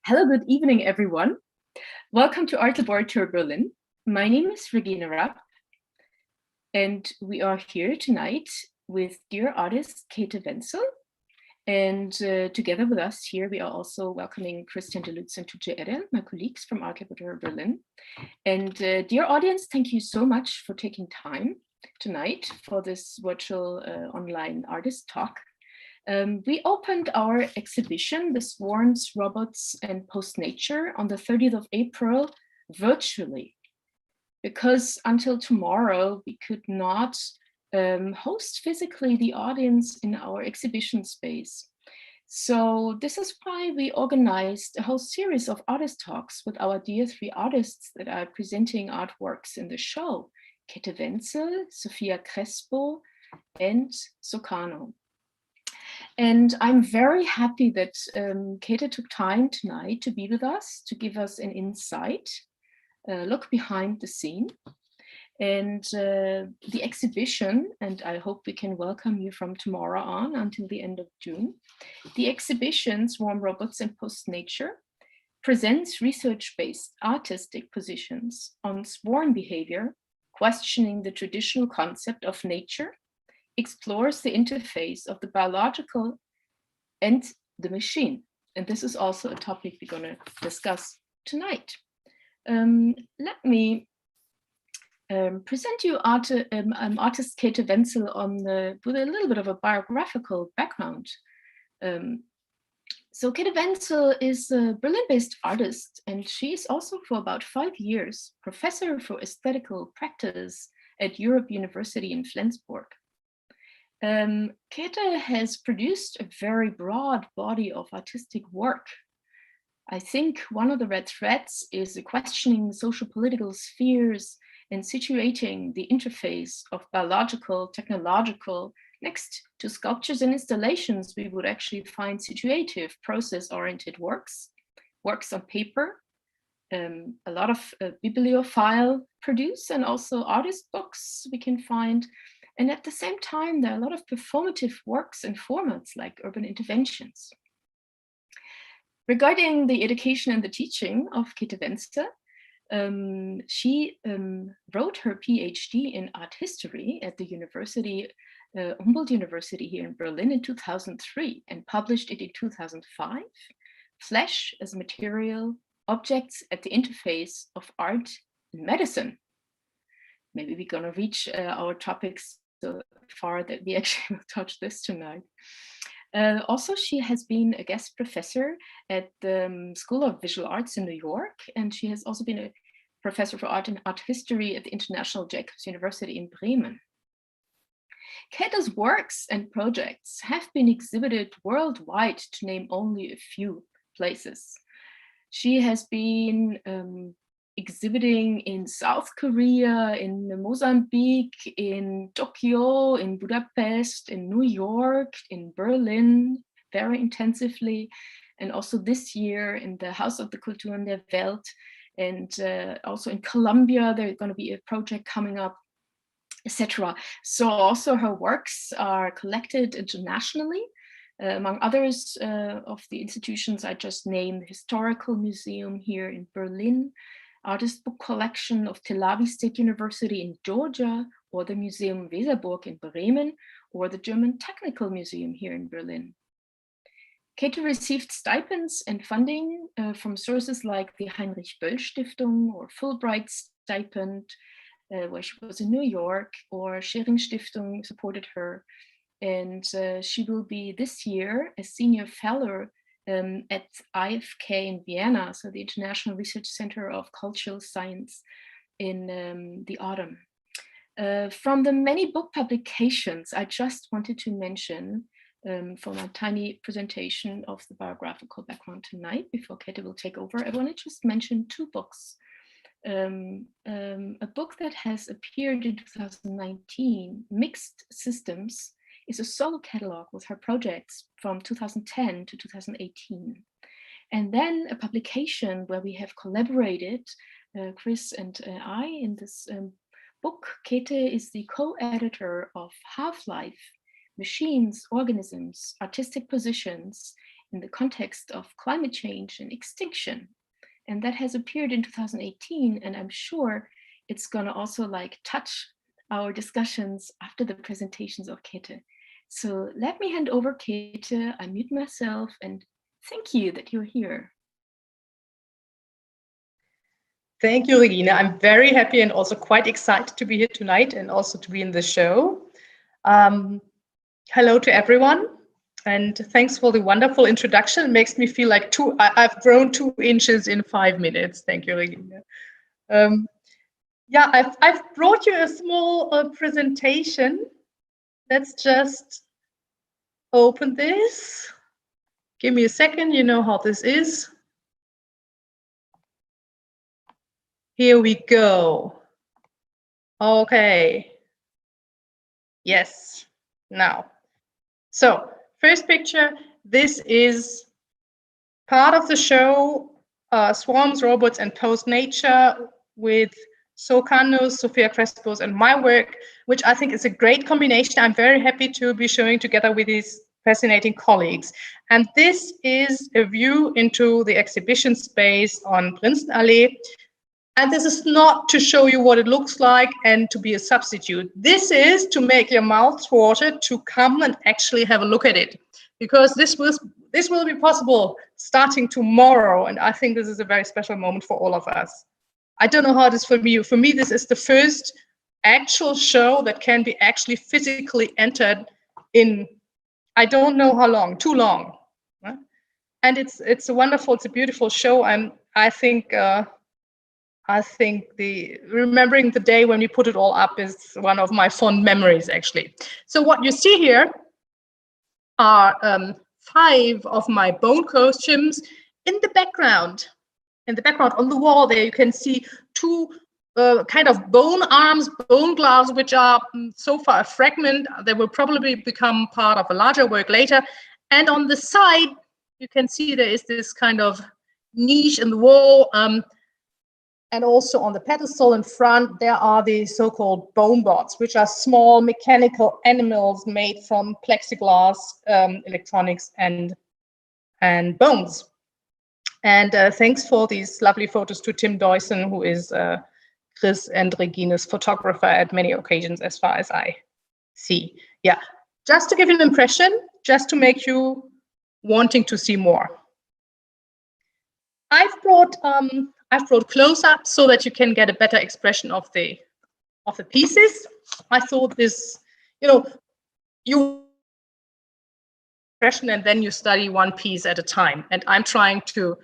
Hello, good evening, everyone. Welcome to Art Laboratory Berlin. My name is Regina Rapp, and we are here tonight with dear artist Käthe Wenzel. And together with us here, we are also welcoming Christian Delutz and Tuce Eren, my colleagues from Art Laboratory Berlin. And dear audience, thank you so much for taking time tonight for this virtual online artist talk. We opened our exhibition, The Swarms, Robots, and Postnature, on the 30th of April virtually, because until tomorrow we could not host physically the audience in our exhibition space. So this is why we organized a whole series of artist talks with our dear three artists that are presenting artworks in the show: Käthe Wenzel, Sofia Crespo, and Socano. And I'm very happy that Käthe took time tonight to be with us, to give us an insight, look behind the scene. And the exhibition, and I hope we can welcome you from tomorrow on until the end of June. The exhibition, Swarm, Robots, and Postnature, presents research-based artistic positions on swarm behavior, questioning the traditional concept of nature, explores the interface of the biological and the machine. And this is also a topic we're going to discuss tonight. Let me present you artist Käthe Wenzel with a little bit of a biographical background. So Käthe Wenzel is a Berlin-based artist, and she is also for about 5 years professor for aesthetical practice at Europe University in Flensburg. Käthe has produced a very broad body of artistic work. I think one of the red threads is questioning social political spheres and situating the interface of biological, technological, next to sculptures and installations. We would actually find situative, process-oriented works on paper, a lot of bibliophile produce, and also artist books we can find. And at the same time, there are a lot of performative works and formats like urban interventions. Regarding the education and the teaching of Käthe Wenzel, she wrote her PhD in art history at the university, Humboldt University here in Berlin in 2003, and published it in 2005, Flesh as Material, Objects at the Interface of Art and Medicine. Maybe we're going to reach our topics so far that we actually will touch this tonight. Also, she has been a guest professor at the School of Visual Arts in New York, and she has also been a professor for art and art history at the International Jacobs University in Bremen. Käthe's works and projects have been exhibited worldwide, to name only a few places. She has been exhibiting in South Korea, in Mozambique, in Tokyo, in Budapest, in New York, in Berlin, very intensively, and also this year in the Haus of the Kulturen der Welt, and also in Colombia, there's going to be a project coming up, etc. So also her works are collected internationally, among others of the institutions I just named: the Historical Museum here in Berlin, Artist Book Collection of Tel Aviv State University in Georgia, or the Museum Weserburg in Bremen, or the German Technical Museum here in Berlin. Käthe received stipends and funding from sources like the Heinrich Böll Stiftung or Fulbright stipend, where she was in New York, or Schering Stiftung supported her. And she will be this year a senior fellow at IFK in Vienna, so the International Research Center of Cultural Science, in the autumn. From the many book publications, I just wanted to mention for my tiny presentation of the biographical background tonight, before Käthe will take over, I want to just mention 2 books. A book that has appeared in 2019, Mixed Systems, is a solo catalog with her projects from 2010 to 2018. And then a publication where we have collaborated, Chris and I, in this book. Käthe is the co-editor of Half-Life, Machines, Organisms, Artistic Positions in the context of climate change and extinction. And that has appeared in 2018, and I'm sure it's gonna also like touch our discussions after the presentations of Käthe. So let me hand over Käthe, I mute myself, and thank you that you're here. Thank you, Regina. I'm very happy and also quite excited to be here tonight and also to be in the show. Hello to everyone, and thanks for the wonderful introduction. It makes me feel like I've grown 2 inches in 5 minutes. Thank you, Regina. Yeah, I've brought you a small presentation. Let's just open this. Give me a second, you know how this is. Here we go. Okay. Yes, now. So, first picture, this is part of the show, Swarms, Robots, and Postnature with Socanos, Sophia Crespos, and my work, which I think is a great combination. I'm very happy to be showing together with these fascinating colleagues. And this is a view into the exhibition space on Prinzenallee. And this is not to show you what it looks like and to be a substitute. This is to make your mouth water to come and actually have a look at it, because this will be possible starting tomorrow. And I think this is a very special moment for all of us. I don't know how it is for you. For me, this is the first actual show that can be actually physically entered in, I don't know how long, too long. And it's a wonderful, it's a beautiful show. And I think remembering the day when we put it all up is one of my fond memories, actually. So what you see here are 5 of my bone costumes in the background. In the background on the wall there, you can see 2 kind of bone arms, bone gloves, which are so far a fragment. They will probably become part of a larger work later. And on the side, you can see there is this kind of niche in the wall. And also on the pedestal in front, there are the so-called bone bots, which are small mechanical animals made from plexiglass, electronics, and bones. And thanks for these lovely photos to Tim Deussen, who is Chris and Regina's photographer at many occasions, as far as I see. Yeah, just to give you an impression, just to make you wanting to see more. I've brought close-ups so that you can get a better expression of the pieces. I thought this, you impression and then you study one piece at a time. And I'm trying to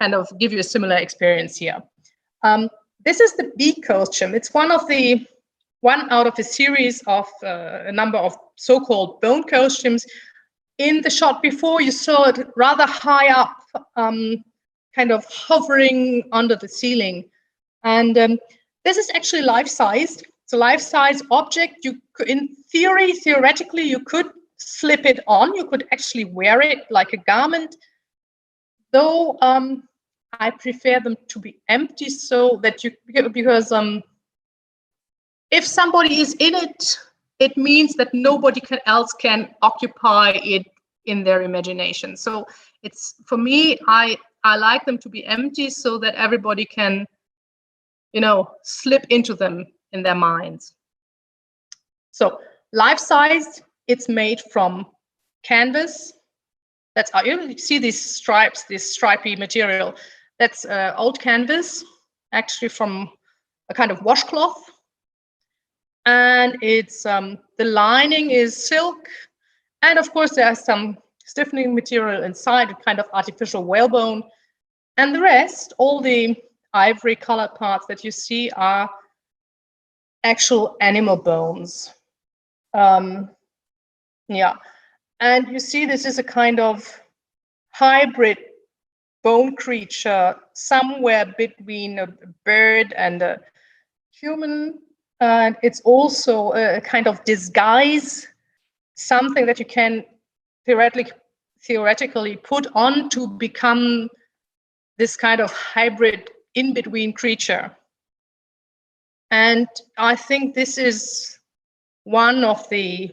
kind of give you a similar experience here. This is the bee costume. It's one out of a series of a number of so-called bone costumes. In the shot before, you saw it rather high up, kind of hovering under the ceiling. And this is actually life-sized. It's a life-size object. You could, in theory, theoretically, you could slip it on. You could actually wear it like a garment, though I prefer them to be empty so that because if somebody is in it, it means that nobody else can occupy it in their imagination. So it's, for me, I like them to be empty so that everybody can, slip into them in their minds. So life-sized, it's made from canvas. That's, you see these stripes, this stripy material. That's old canvas, actually from a kind of washcloth. And it's, the lining is silk. And of course, there's some stiffening material inside, a kind of artificial whalebone. And the rest, all the ivory colored parts that you see, are actual animal bones. Yeah, and you see this is a kind of hybrid bone creature, somewhere between a bird and a human. And it's also a kind of disguise, something that you can theoretically put on to become this kind of hybrid in-between creature. And I think this is one of the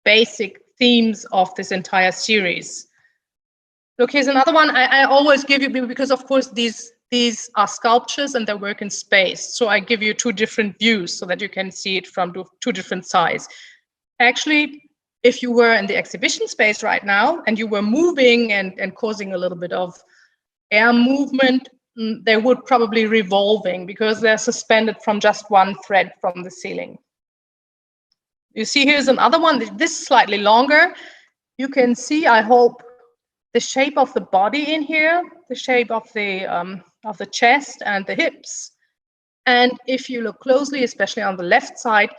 basic themes of this entire series. Look, here's another one I always give you, because of course these are sculptures and they work in space. So I give you two different views so that you can see it from two different sides. Actually, if you were in the exhibition space right now and you were moving and causing a little bit of air movement, they would probably revolving because they're suspended from just one thread from the ceiling. You see, here's another one. This is slightly longer. You can see, I hope, the shape of the body in here, the shape of the chest and the hips. And if you look closely, especially on the left side,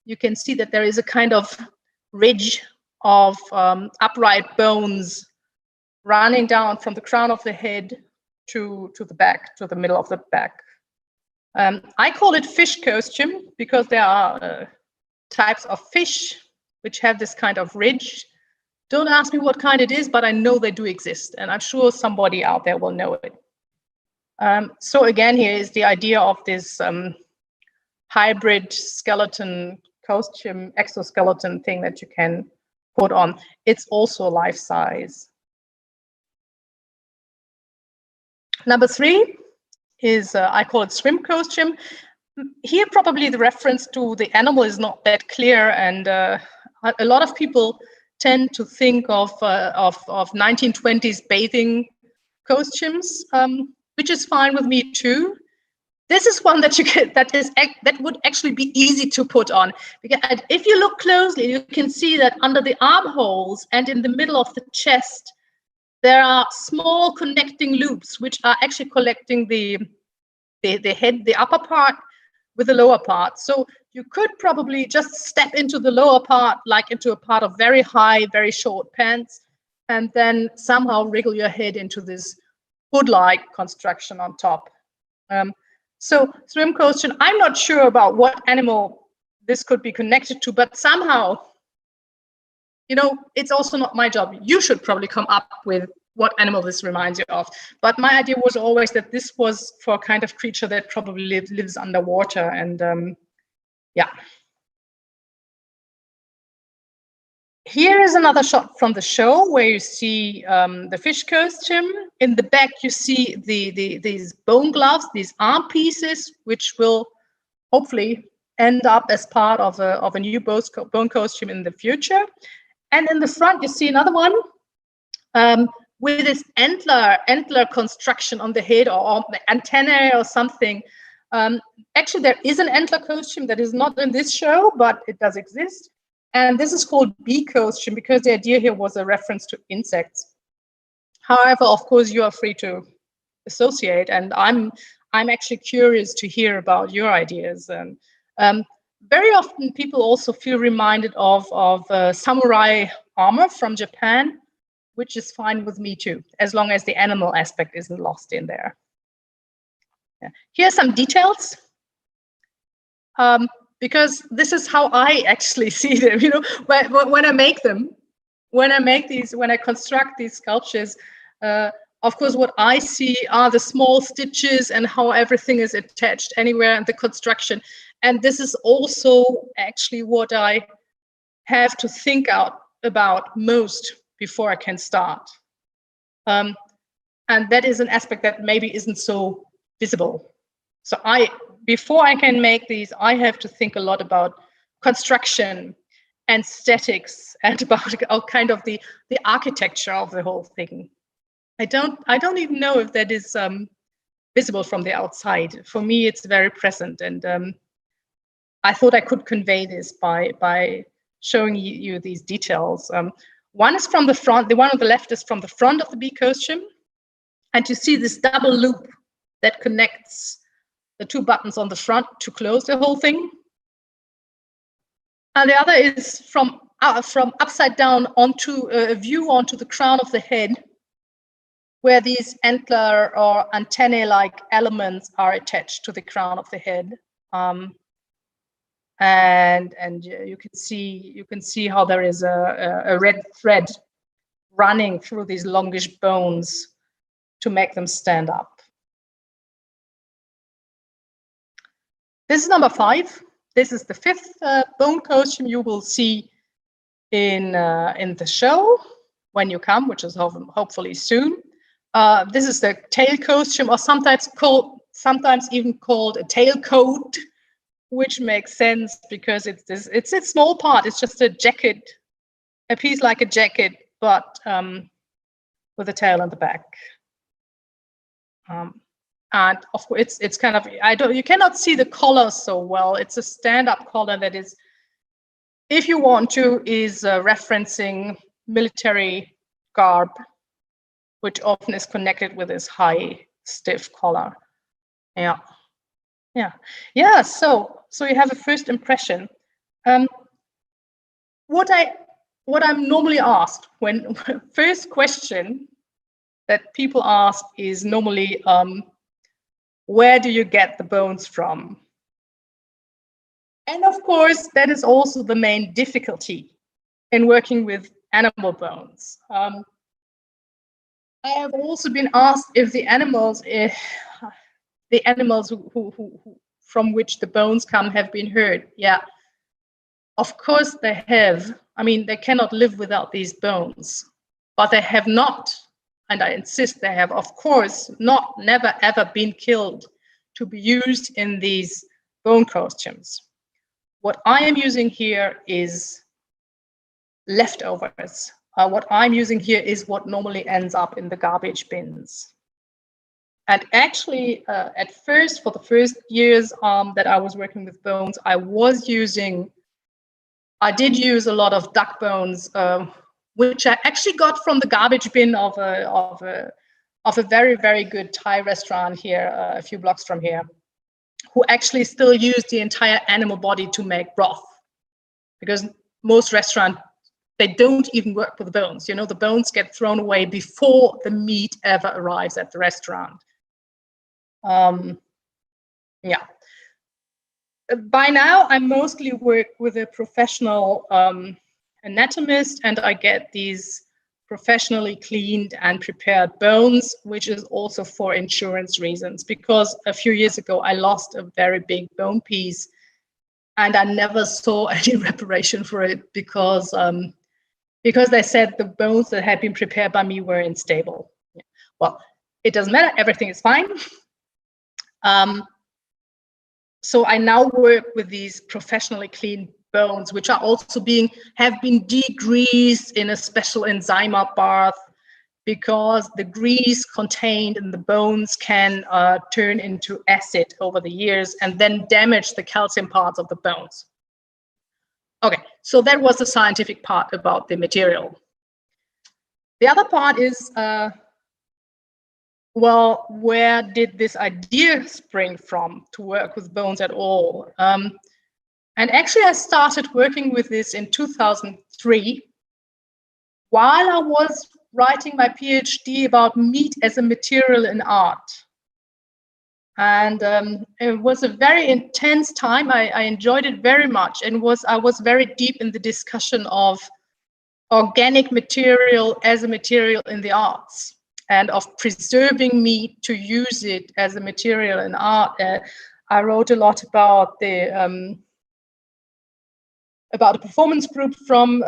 you can see that there is a kind of ridge of upright bones running down from the crown of the head to the back, to the middle of the back. I call it fish costume because there are types of fish which have this kind of ridge. Don't ask me what kind it is, but I know they do exist, and I'm sure somebody out there will know it. So again, here is the idea of this hybrid skeleton costume, exoskeleton thing that you can put on. It's also life size. Number 3 is, I call it swim costume. Here, probably the reference to the animal is not that clear, and a lot of people tend to think of 1920s bathing costumes, which is fine with me too. This is one that you get that would actually be easy to put on, because if you look closely, you can see that under the armholes and in the middle of the chest, there are small connecting loops, which are actually collecting the head, the upper part, with the lower part. So you could probably just step into the lower part, like into a part of very high, very short pants, and then somehow wriggle your head into this hood-like construction on top. So swim costume, I'm not sure about what animal this could be connected to, but somehow, you know, it's also not my job. You should probably come up with what animal this reminds you of. But my idea was always that this was for a kind of creature that probably lives underwater. And yeah. Here is another shot from the show where you see the fish costume. In the back, you see these bone gloves, these arm pieces, which will hopefully end up as part of a new bone costume in the future. And in the front, you see another one with this antler construction on the head, or the antennae or something. Actually, there is an antler costume that is not in this show, but it does exist. And this is called bee costume because the idea here was a reference to insects. However, of course, you are free to associate, and I'm actually curious to hear about your ideas. And very often, people also feel reminded of samurai armor from Japan, which is fine with me too, as long as the animal aspect isn't lost in there. Yeah. Here are some details. Because this is how I actually see them, you know, when I make them, when I construct these sculptures, of course, what I see are the small stitches and how everything is attached anywhere in the construction. And this is also actually what I have to think about most before I can start. And that is an aspect that maybe isn't so visible. So before I can make these, I have to think a lot about construction and aesthetics and about all kind of the architecture of the whole thing. I don't even know if that is visible from the outside. For me, it's very present, and I thought I could convey this by showing you these details. One is from the front. The one on the left is from the front of the bee costume, and you see this double loop that connects the two buttons on the front to close the whole thing. And the other is from upside down onto a view onto the crown of the head, where these antler or antennae-like elements are attached to the crown of the head. And you can see how there is a red thread running through these longish bones to make them stand up. This is number 5. This is the 5th bone costume you will see in the show. when you come, which is hopefully soon. This is the tail costume, or sometimes even called a tailcoat, which makes sense because it's a small part. It's just a jacket, a piece like a jacket, but with a tail on the back. And of course, it's kind of, you cannot see the collar so well. It's a stand-up collar that is, if you want to, is referencing military garb, which often is connected with this high, stiff collar. Yeah. So you have a first impression. What I'm normally asked when first question that people ask is normally, where do you get the bones from? And of course, that is also the main difficulty in working with animal bones. I have also been asked if the animals who from which the bones come have been hurt. Yeah, of course they have. I mean, they cannot live without these bones, but they have not, and I insist they have, of course, never ever been killed to be used in these bone costumes. What I am using here is leftovers. What I'm using here is what normally ends up in the garbage bins. And actually, at first, for the first years that I was working with bones, I did use a lot of duck bones, which I actually got from the garbage bin of a very, very good Thai restaurant here, a few blocks from here, who actually still use the entire animal body to make broth. Because most restaurants, they don't even work with the bones. You know, the bones get thrown away before the meat ever arrives at the restaurant. Yeah. By now, I mostly work with a professional anatomist, and I get these professionally cleaned and prepared bones, which is also for insurance reasons, because a few years ago, I lost a very big bone piece and I never saw any reparation for it because they said the bones that had been prepared by me were unstable. Well, it doesn't matter, everything is fine. So I now work with these professionally cleaned bones, which are also have been degreased in a special enzyme bath, because the grease contained in the bones can turn into acid over the years and then damage the calcium parts of the bones. Okay, so that was the scientific part about the material. The other part is, well, where did this idea spring from to work with bones at all? And actually, I started working with this in 2003 while I was writing my PhD about meat as a material in art. And it was a very intense time. I enjoyed it very much, and I was very deep in the discussion of organic material as a material in the arts, and of preserving meat to use it as a material in art. I wrote a lot about a performance group from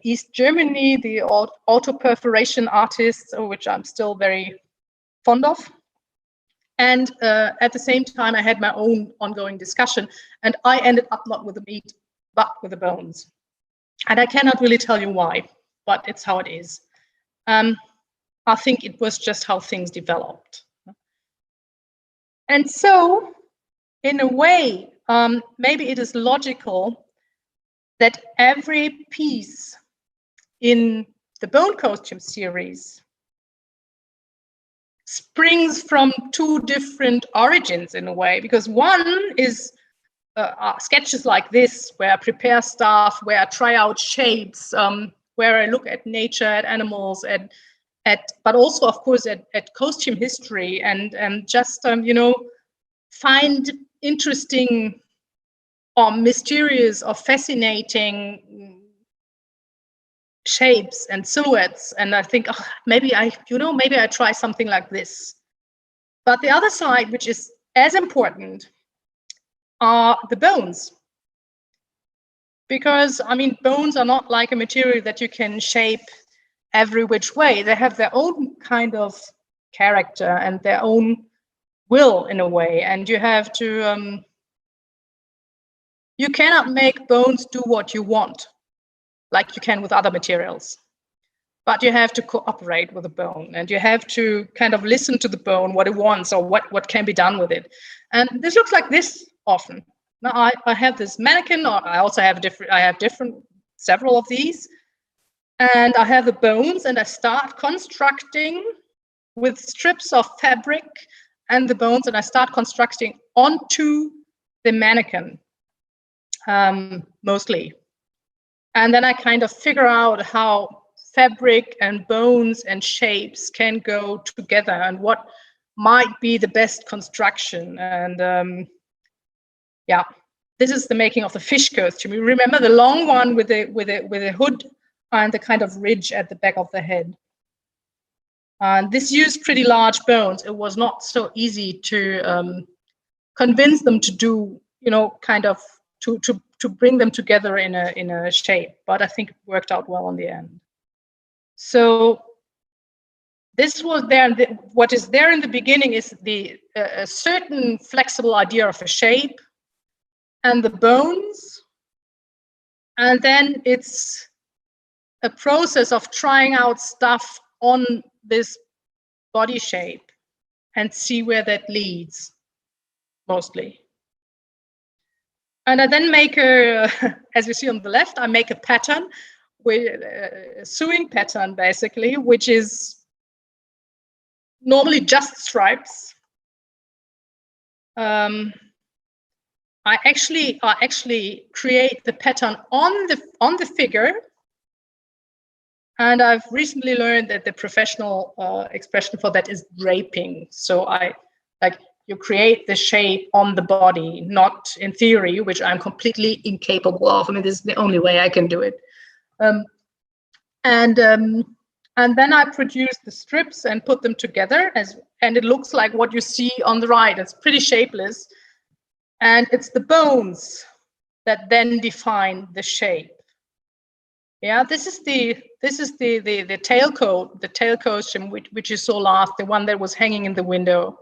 East Germany, the auto-perforation artists, which I'm still very fond of. And at the same time, I had my own ongoing discussion, and I ended up not with the meat, but with the bones. And I cannot really tell you why, but it's how it is. I think it was just how things developed. And so, in a way, maybe it is logical that every piece in the bone costume series springs from two different origins in a way, because one is sketches like this, where I prepare stuff, where I try out shapes, where I look at nature, at animals, but also, of course, at costume history, and just find interesting or mysterious or fascinating shapes and silhouettes, and I think, oh, maybe I try something like this. But the other side, which is as important, are the bones, because I mean, bones are not like a material that you can shape every which way. They have their own kind of character and their own will in a way, and you have to you cannot make bones do what you want like you can with other materials, but you have to cooperate with the bone, and you have to kind of listen to the bone, what it wants or what can be done with it. And this looks like this often. Now I have this mannequin, or I also have several of these, and I have the bones, and I start constructing with strips of fabric and the bones, and I start constructing onto the mannequin, mostly. And then I kind of figure out how fabric and bones and shapes can go together and what might be the best construction. And yeah, this is the making of the fish costume. You remember the long one with a hood and the kind of ridge at the back of the head. And this used pretty large bones. It was not so easy to convince them to do, kind of to bring them together in a shape. But I think it worked out well in the end. So this was there. What is there in the beginning is a certain flexible idea of a shape and the bones. And then it's a process of trying out stuff on this body shape and see where that leads, mostly. And I then make as you see on the left, I make a pattern, with a sewing pattern, basically, which is normally just stripes. I actually create the pattern on the figure. And I've recently learned that the professional expression for that is draping. So you create the shape on the body, not in theory, which I'm completely incapable of. I mean, this is the only way I can do it. And then I produce the strips and put them together, and it looks like what you see on the right. It's pretty shapeless, and it's the bones that then define the shape. Yeah, this is the tailcoat, the tail costume which you saw last, the one that was hanging in the window.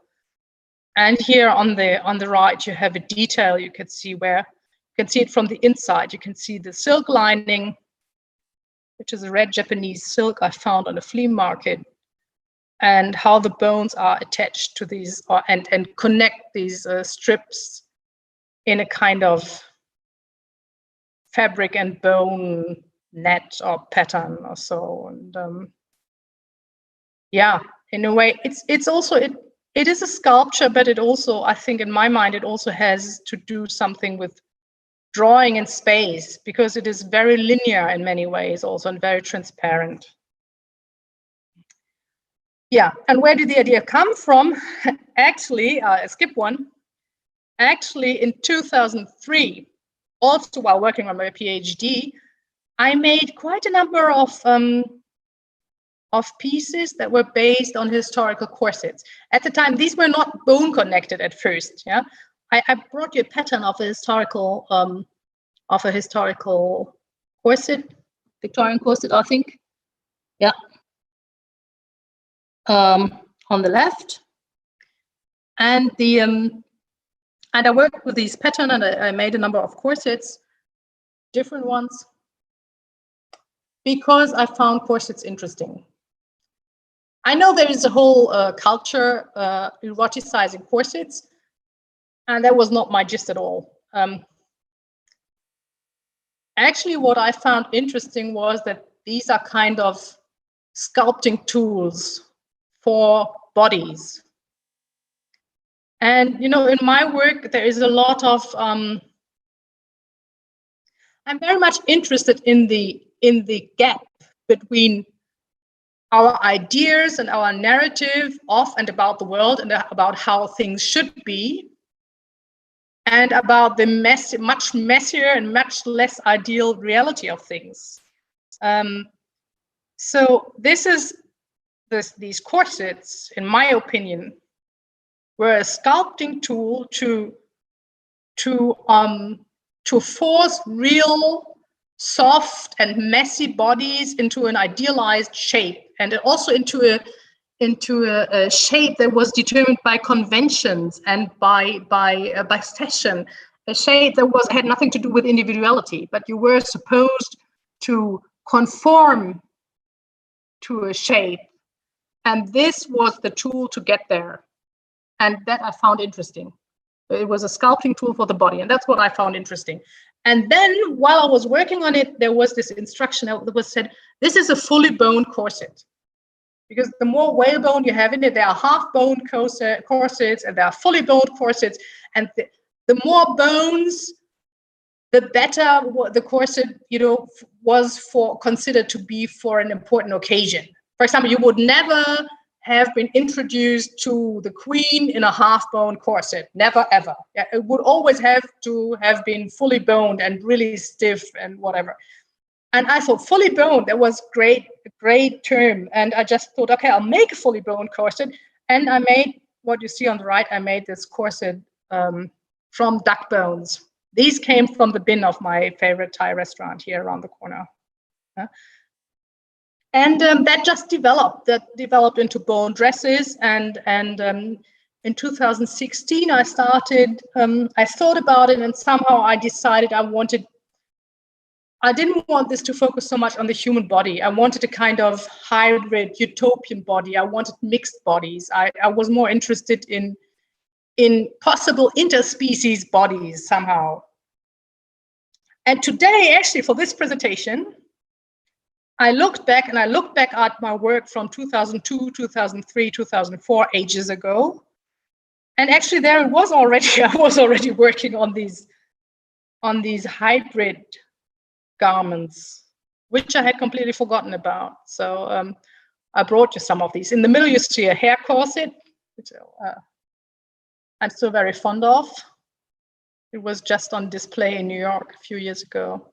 And here on the right, you have a detail. You can see it from the inside. You can see the silk lining, which is a red Japanese silk I found on a flea market, and how the bones are attached to these and connect these strips in a kind of fabric and bone net or pattern or so. And yeah, in a way, it's also it is a sculpture, but it also, I think in my mind, it also has to do something with drawing in space, because it is very linear in many ways also, and very transparent. Yeah, and where did the idea come from? Actually, I skip one. Actually, in 2003, also while working on my PhD, I made quite a number of pieces that were based on historical corsets. At the time, these were not bone connected at first. Yeah, I brought you a pattern of a historical corset, Victorian corset, I think. Yeah. On the left, and I worked with these pattern, and I made a number of corsets, different ones, because I found corsets interesting. I know there is a whole culture eroticizing corsets, and that was not my gist at all. Actually, what I found interesting was that these are kind of sculpting tools for bodies. And in my work, there is a lot of I'm very much interested in the gap between our ideas and our narrative of and about the world and about how things should be, and about the much messier and much less ideal reality of things. So these corsets, in my opinion, were a sculpting tool to force real soft and messy bodies into an idealized shape, and also into a shape that was determined by conventions and by session, a shape that had nothing to do with individuality, but you were supposed to conform to a shape, and this was the tool to get there, and that I found interesting. It was a sculpting tool for the body, and that's what I found interesting. And then while I was working on it, there was this instruction that was said, this is a fully boned corset. Because the more whalebone you have in it, there are half-boned corsets, and there are fully boned corsets. And the more bones, the better the corset, was considered to be for an important occasion. For example, you would never have been introduced to the queen in a half-boned corset. Never, ever. Yeah, it would always have to have been fully boned and really stiff and whatever. And I thought fully boned, that was a great term. And I just thought, okay, I'll make a fully boned corset. And I made what you see on the right. I made this corset from duck bones. These came from the bin of my favorite Thai restaurant here around the corner. And that just developed into bone dresses. And in 2016, I started, I thought about it, and somehow I decided I didn't want this to focus so much on the human body. I wanted a kind of hybrid utopian body. I wanted mixed bodies. I was more interested in possible interspecies bodies somehow. And today, actually, for this presentation, I looked back at my work from 2002, 2003, 2004, ages ago. And actually there it was already, I was already working on these hybrid garments, which I had completely forgotten about. So I brought you some of these. In the middle, you see a hair corset, which I'm still very fond of. It was just on display in New York a few years ago.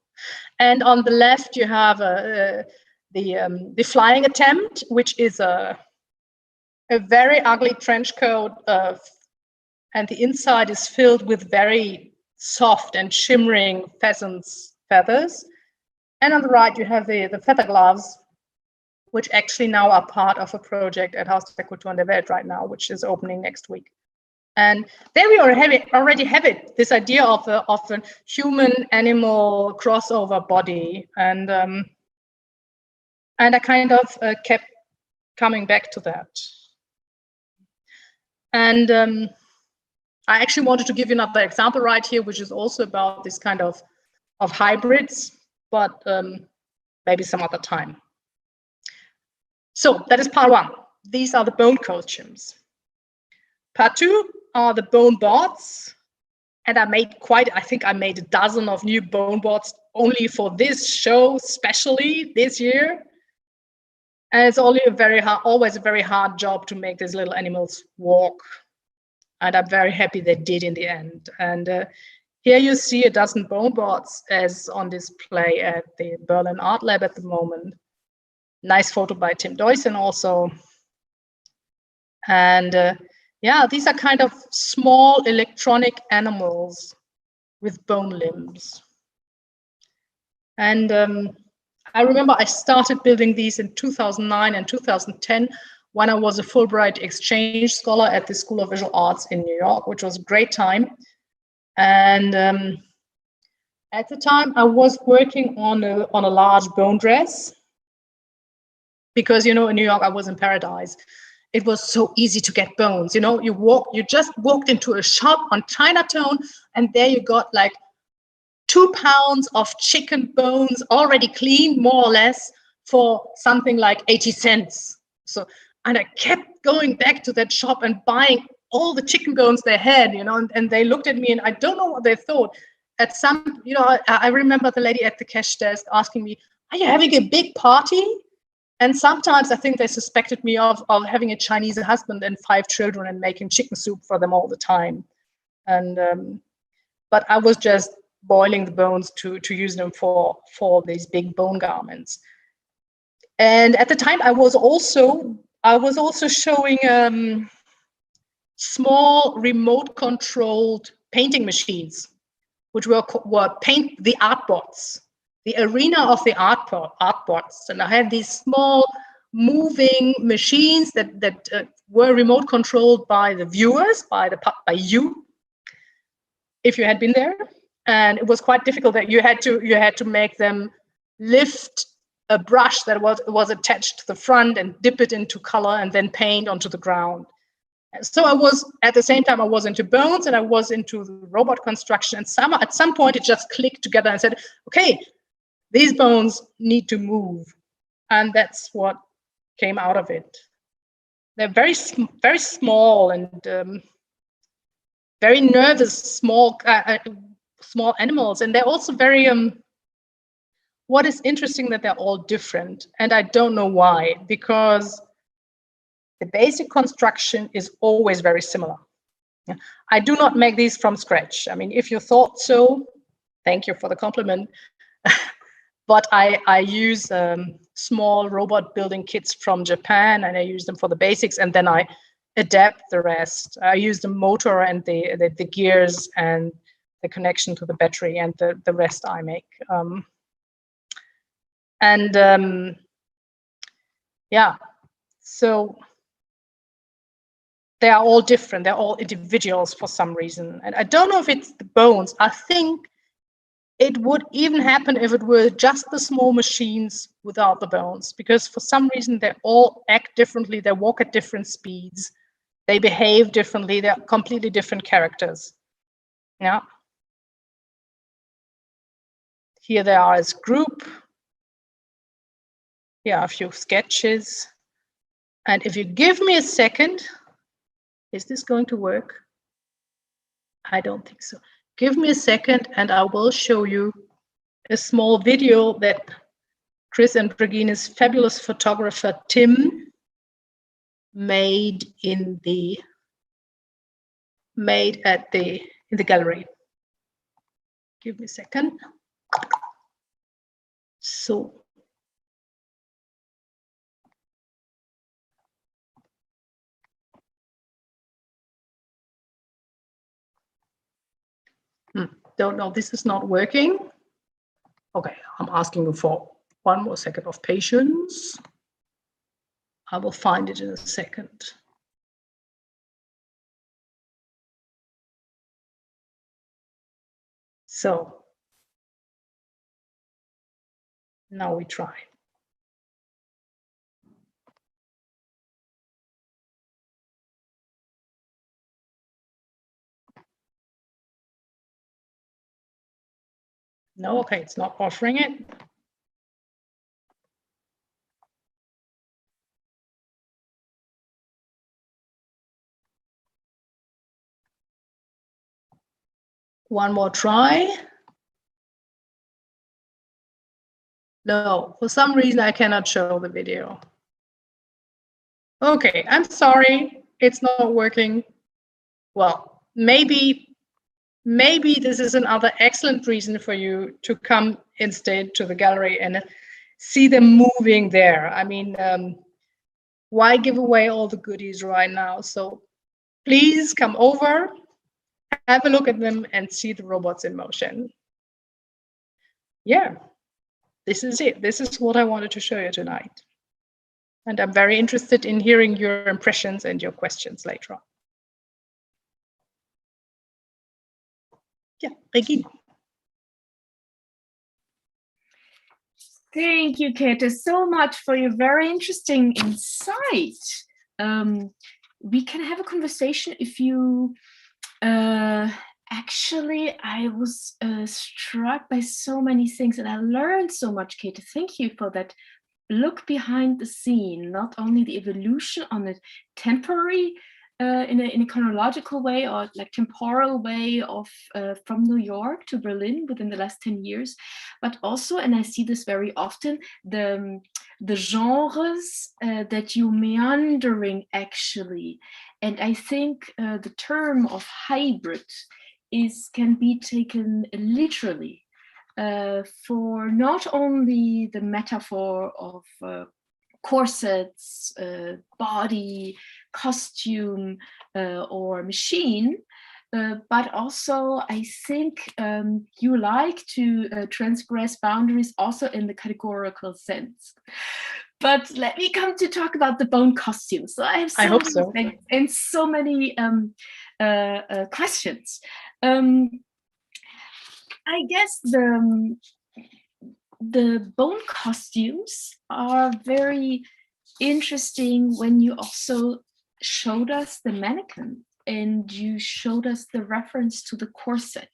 And on the left, you have the flying attempt, which is a very ugly trench coat, and the inside is filled with very soft and shimmering pheasant's feathers. And on the right, you have the feather gloves, which actually now are part of a project at Haus der Kultur in der Welt right now, which is opening next week. And there we already have it, this idea of a human-animal crossover body. And I kind of kept coming back to that. And I actually wanted to give you another example right here, which is also about this kind of hybrids, but maybe some other time. So that is part one. These are the bone costumes. Part two are the bone boards. And I think I made a dozen of new bone boards only for this show, especially this year. And it's always a very hard job to make these little animals walk. And I'm very happy they did in the end. And here you see a dozen bone boards as on display at the Berlin Art Lab at the moment. Nice photo by Tim Deussen also. And yeah, these are kind of small electronic animals with bone limbs. And I remember I started building these in 2009 and 2010 when I was a Fulbright exchange scholar at the School of Visual Arts in New York, which was a great time. And at the time, I was working on a large bone dress because, in New York, I was in paradise. It was so easy to get bones. You just walked into a shop on Chinatown, and there you got like 2 pounds of chicken bones already cleaned, more or less, for something like 80 cents. And I kept going back to that shop and buying all the chicken bones they had, and they looked at me, and I don't know what they thought. At some, I remember the lady at the cash desk asking me, "Are you having a big party?" And sometimes I think they suspected me of having a Chinese husband and 5 children and making chicken soup for them all the time. And but I was just boiling the bones to use them for these big bone garments. And at the time, I was also showing small remote-controlled painting machines, which were paint the art bots. the arena of the artboards, and I had these small moving machines that were remote controlled by the viewers, by you, if you had been there. And it was quite difficult that you had to make them lift a brush that was attached to the front and dip it into color and then paint onto the ground. So I was, at the same time, I was into bones and I was into the robot construction. And at some point, it just clicked together and said, okay, these bones need to move. And that's what came out of it. They're very small and very nervous, small animals. And they're also very, what is interesting that they're all different. And I don't know why, because the basic construction is always very similar. I do not make these from scratch. I mean, if you thought so, thank you for the compliment. But I use small robot building kits from Japan, and I use them for the basics, and then I adapt the rest. I use the motor and the gears and the connection to the battery, and the rest I make. Yeah, so they are all different. They're all individuals for some reason. And I don't know if it's the bones. I think it would even happen if it were just the small machines without the bones, because for some reason they all act differently. They walk at different speeds. They behave differently. They're completely different characters. Yeah. Here they are as group. Here are a few sketches. And if you give me a second, is this going to work? I don't think so. Give me a second and I will show you a small video that Chris and Regina's fabulous photographer, Tim, made in the gallery. Give me a second. So. Don't know, this is not working. Okay, I'm asking you for one more second of patience. I will find it in a second. So now we try. No, okay, it's not offering it. One more try. No, for some reason I cannot show the video. Okay, I'm sorry, it's not working. Well, maybe this is another excellent reason for you to come instead to the gallery and see them moving there. I mean, why give away all the goodies right now? So please come over, have a look at them and see the robots in motion. Yeah, this is it. This is what I wanted to show you tonight. And I'm very interested in hearing your impressions and your questions later on. Yeah, Regina. Thank you, Käthe, so much for your very interesting insight. We can have a conversation if you, actually, I was struck by so many things and I learned so much, Käthe. Thank you for that look behind the scene, not only the evolution on a temporary, in a chronological way or like temporal way of from New York to Berlin within the last 10 years, but also, and I see this very often, the genres that you meandering actually. And I think the term of hybrid can be taken literally. For not only the metaphor of corsets, body, costume, or machine, but also I think you like to transgress boundaries also in the categorical sense. But let me come to talk about the bone costume. So I have so many things and so many questions. I guess the bone costumes are very interesting when you also showed us the mannequin and you showed us the reference to the corset,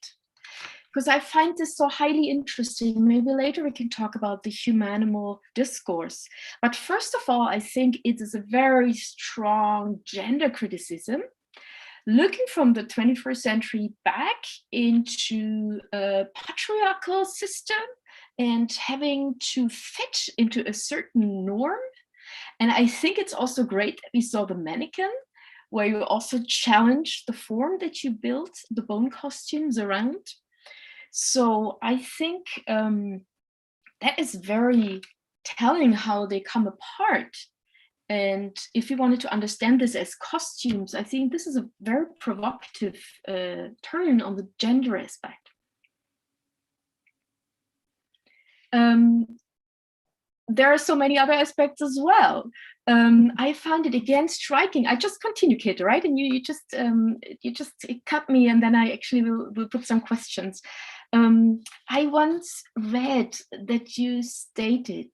because I find this so highly interesting. Maybe later we can talk about the human-animal discourse. But first of all, I think it is a very strong gender criticism, looking from the 21st century back into a patriarchal system and having to fit into a certain norm. And I think it's also great that we saw the mannequin, where you also challenge the form that you built the bone costumes around. So I think that is very telling how they come apart. And if you wanted to understand this as costumes, I think this is a very provocative turn on the gender aspect. There are so many other aspects as well. I found it again striking. I just continue, Käthe, right? And you just cut me, and then I actually will put some questions. I once read that you stated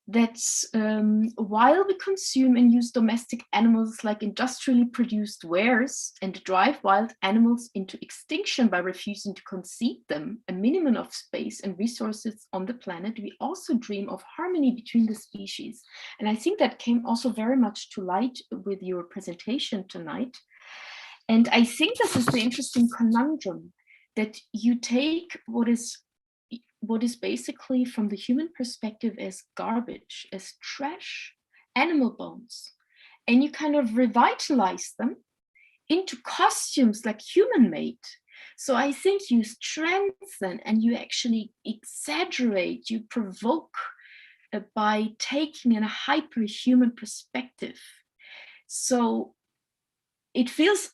that while we consume and use domestic animals like industrially produced wares and drive wild animals into extinction by refusing to concede them a minimum of space and resources on the planet, we also dream of harmony between the species. And I think that came also very much to light with your presentation tonight. And I think this is the interesting conundrum, that you take what is basically from the human perspective as garbage, as trash, animal bones, and you kind of revitalize them into costumes like human-made. So I think you strengthen and you actually exaggerate, you provoke by taking a hyper-human perspective. So it feels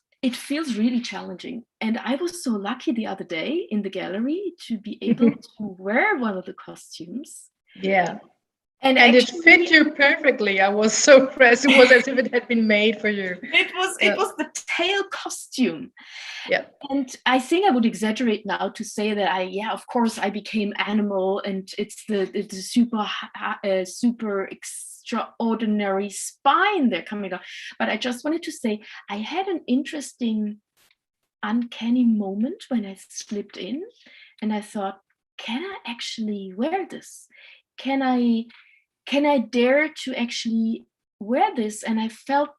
really challenging. And I was so lucky the other day in the gallery to be able to wear one of the costumes. Yeah. And actually, it fit you perfectly. I was so impressed. It was as if it had been made for you. It was the tail costume. Yeah. And I think I would exaggerate now to say that of course I became animal, and it's the super extraordinary spine they're coming up. But I just wanted to say I had an interesting, uncanny moment when I slipped in, and I thought, can I actually wear this? Can I dare to actually wear this? And I felt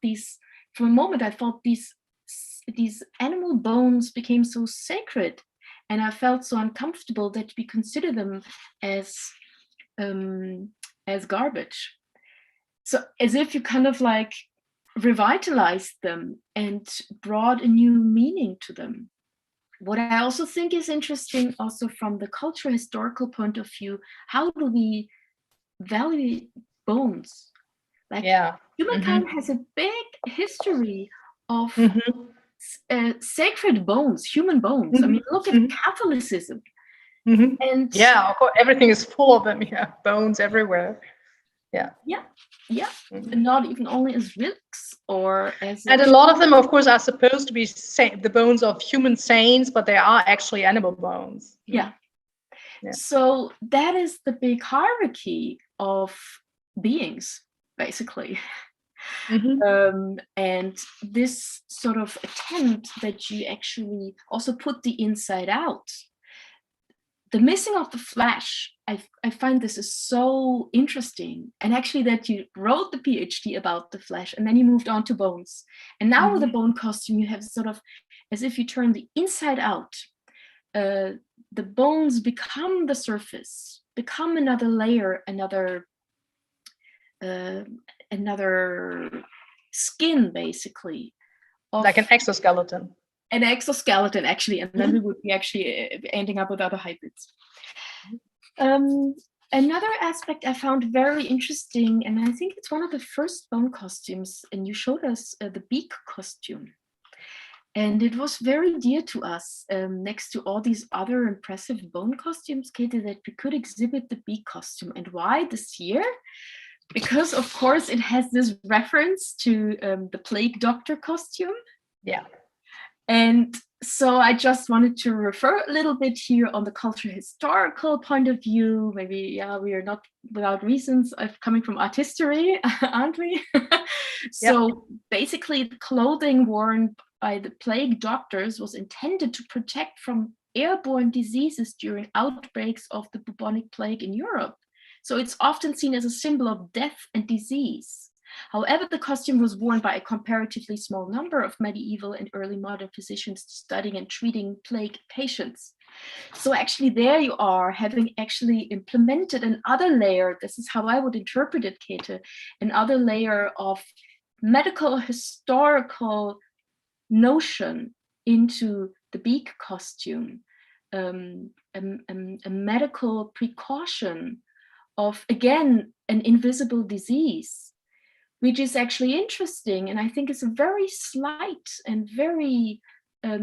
for a moment, I felt these animal bones became so sacred, and I felt so uncomfortable that we consider them as garbage. So as if you kind of like revitalized them and brought a new meaning to them. What I also think is interesting, also from the cultural historical point of view, how do we value bones? Like humankind has a big history of sacred bones, human bones. I mean, look at Catholicism. And of course, everything is full of them. Yeah, bones everywhere. Yeah. Not even only as relics or as. And a lot of them, of course, are supposed to be the bones of human saints, but they are actually animal bones. Yeah. So that is the big hierarchy of beings, basically. And this sort of attempt that you actually also put the inside out. The missing of the flesh, I find this is so interesting. And actually that you wrote the PhD about the flesh and then you moved on to bones. And now with the bone costume, you have sort of as if you turn the inside out. The bones become the surface, become another layer, another skin, basically. Like an exoskeleton. An exoskeleton, actually, and then we would be actually ending up with other hybrids. Another aspect I found very interesting, and I think it's one of the first bone costumes, and you showed us the beak costume. And it was very dear to us, next to all these other impressive bone costumes, Käthe, that we could exhibit the bee costume. And why this year? Because, of course, it has this reference to the plague doctor costume. Yeah. And so I just wanted to refer a little bit here on the cultural historical point of view. Maybe, yeah, we are not without reasons of coming from art history, aren't we? So basically, the clothing worn by the plague doctors was intended to protect from airborne diseases during outbreaks of the bubonic plague in Europe. So it's often seen as a symbol of death and disease. However, the costume was worn by a comparatively small number of medieval and early modern physicians studying and treating plague patients. So actually there you are, having actually implemented another layer, this is how I would interpret it, Käthe, another layer of medical historical notion into the beak costume, a medical precaution of, again, an invisible disease, which is actually interesting. And I think it's a very slight and very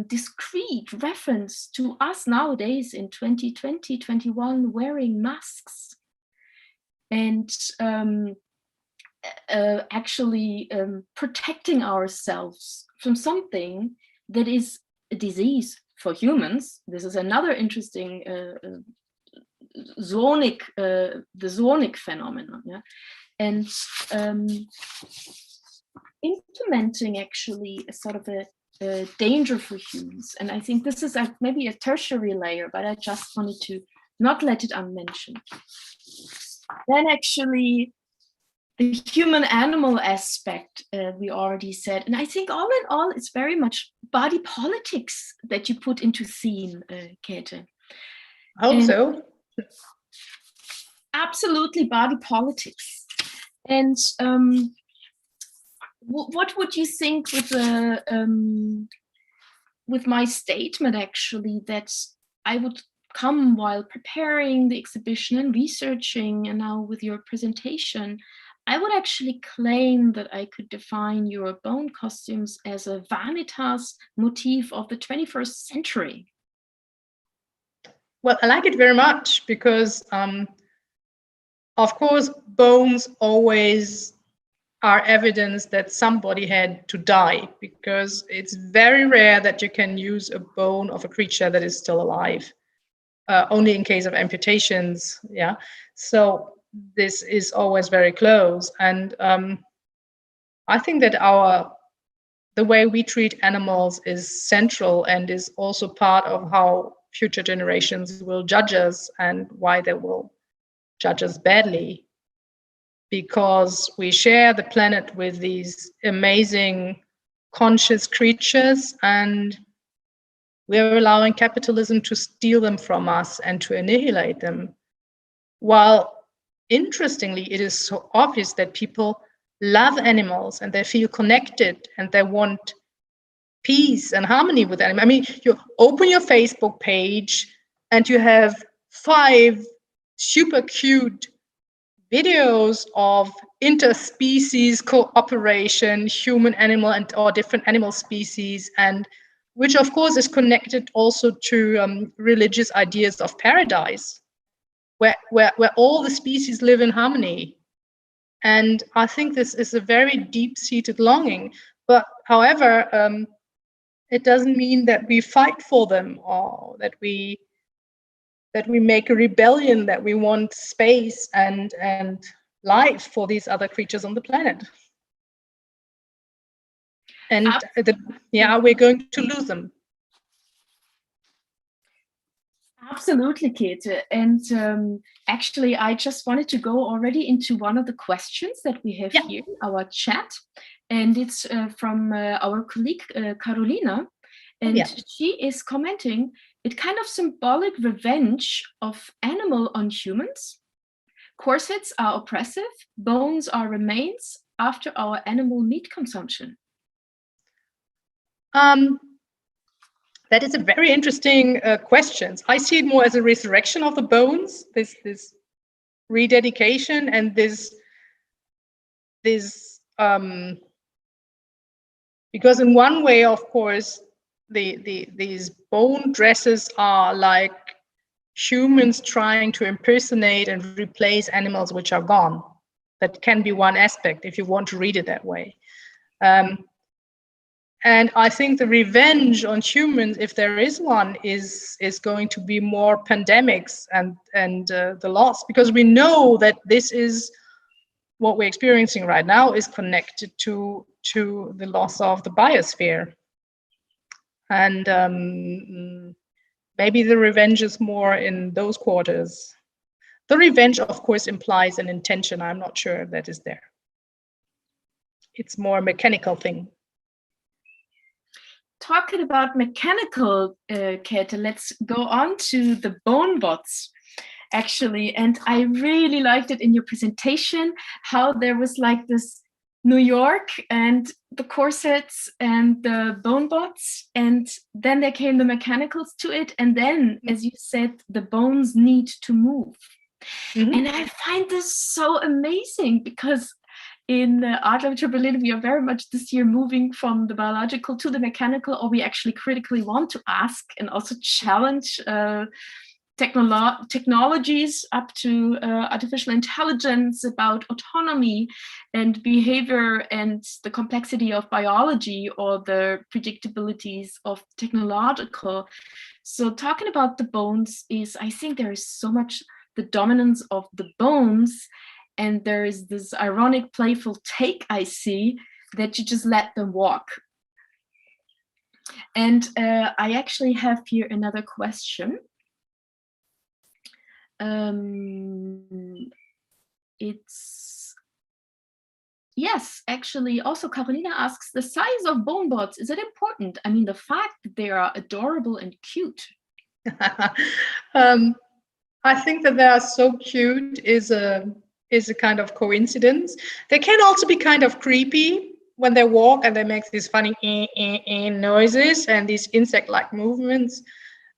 discreet reference to us nowadays in 2020, 21, wearing masks. And actually protecting ourselves from something that is a disease for humans. This is another interesting the zonic phenomenon. Yeah? And implementing actually a sort of a danger for humans. And I think this is maybe a tertiary layer, but I just wanted to not let it unmentioned. Then actually, the human-animal aspect, we already said. And I think all in all, it's very much body politics that you put into theme, Käthe. I hope so. Absolutely body politics. And what would you think with my statement, actually, that I would come while preparing the exhibition and researching, and now with your presentation, I would actually claim that I could define your bone costumes as a vanitas motif of the 21st century. Well, I like it very much because, of course, bones always are evidence that somebody had to die, because it's very rare that you can use a bone of a creature that is still alive, only in case of amputations. Yeah. So this is always very close. And I think that the way we treat animals is central and is also part of how future generations will judge us, and why they will judge us badly, because we share the planet with these amazing conscious creatures, and we're allowing capitalism to steal them from us and to annihilate them. While interestingly, it is so obvious that people love animals and they feel connected and they want peace and harmony with animals. I mean, you open your Facebook page and you have 5 super cute videos of interspecies cooperation, human, animal, and or different animal species, and which of course is connected also to religious ideas of paradise, where all the species live in harmony. And I think this is a very deep-seated longing. But however, it doesn't mean that we fight for them, or that we make a rebellion, that we want space and life for these other creatures on the planet. And we're going to lose them. Absolutely, Käthe. And actually, I just wanted to go already into one of the questions that we have here in our chat. And it's from our colleague, Carolina. And she is commenting, it kind of symbolic revenge of animal on humans. Corsets are oppressive, bones are remains after our animal meat consumption. That is a very interesting question. I see it more as a resurrection of the bones, this rededication, and this because in one way, of course, these bone dresses are like humans trying to impersonate and replace animals which are gone. That can be one aspect if you want to read it that way. And I think the revenge on humans, if there is one, is going to be more pandemics and the loss, because we know that this is what we're experiencing right now is connected to the loss of the biosphere. And maybe the revenge is more in those quarters. The revenge, of course, implies an intention. I'm not sure if that is there. It's more a mechanical thing. Talking about mechanical, Käthe, let's go on to the bone bots, actually. And I really liked it in your presentation, how there was like this New York and the corsets and the bone bots, and then there came the mechanicals to it. And then, as you said, the bones need to move. And I find this so amazing, because in Art Lecture Berlin, we are very much this year moving from the biological to the mechanical, or we actually critically want to ask and also challenge technologies up to artificial intelligence, about autonomy and behavior and the complexity of biology, or the predictabilities of technological. So talking about the bones is, I think there is so much the dominance of the bones, and there is this ironic, playful take I see, that you just let them walk. And I actually have here another question. Yes, actually, also Carolina asks, the size of bone bots, is it important? I mean, the fact that they are adorable and cute. I think that they are so cute is a kind of coincidence. They can also be kind of creepy when they walk, and they make these funny noises and these insect-like movements.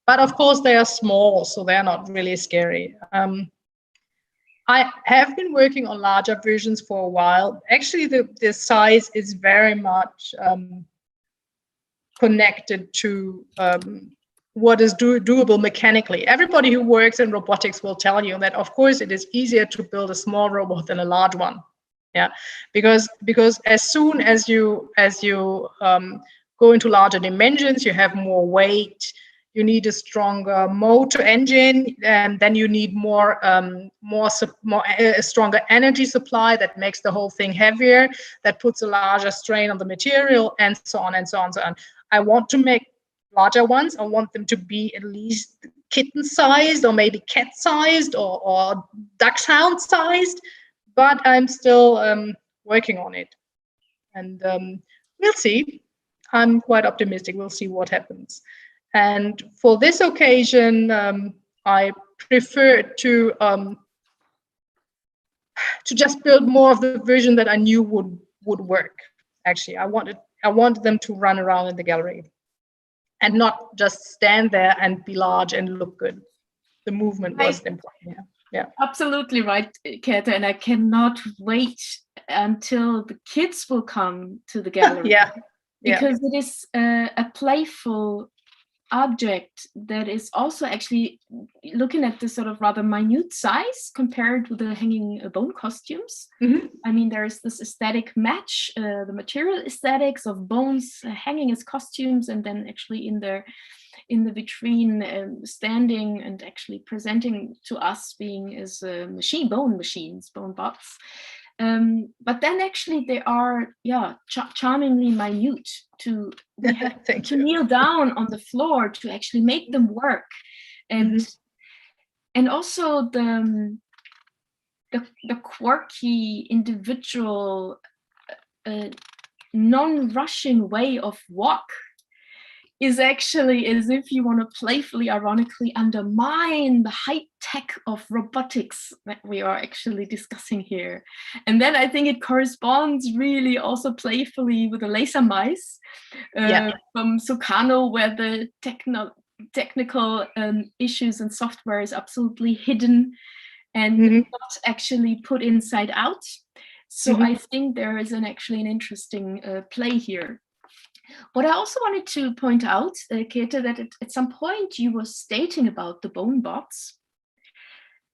But of course, they are small, so they're not really scary. I have been working on larger versions for a while. Actually, the size is very much connected to what is doable mechanically. Everybody who works in robotics will tell you that, of course, it is easier to build a small robot than a large one. Yeah, because as soon as you go into larger dimensions, you have more weight. You need a stronger motor engine, and then you need a stronger energy supply that makes the whole thing heavier, that puts a larger strain on the material, and so on and so on and so on. I want to make larger ones. I want them to be at least kitten-sized, or maybe cat-sized, or dachshund sized, but I'm still working on it. And we'll see. I'm quite optimistic. We'll see what happens. And for this occasion, I prefer to just build more of the version that I knew would work. Actually, I wanted them to run around in the gallery and not just stand there and be large and look good. The movement was important. Yeah. Absolutely right, Käthe, and I cannot wait until the kids will come to the gallery. Because it is a playful object that is also actually looking at the sort of rather minute size compared with the hanging bone costumes. I mean, there's this aesthetic match, the material aesthetics of bones hanging as costumes, and then actually in the vitrine standing and actually presenting to us being as bone machines, bone bots. But then actually they are charmingly minute. We have to kneel down on the floor to actually make them work, and also the quirky individual non-rushing way of walk is actually as if you want to playfully, ironically undermine the high tech of robotics that we are actually discussing here. And then I think it corresponds really also playfully with the laser mice from Sukarno, where the technical issues and software is absolutely hidden and not actually put inside out. So I think there is actually an interesting play here. What I also wanted to point out, Käthe, that at some point you were stating about the bone bots.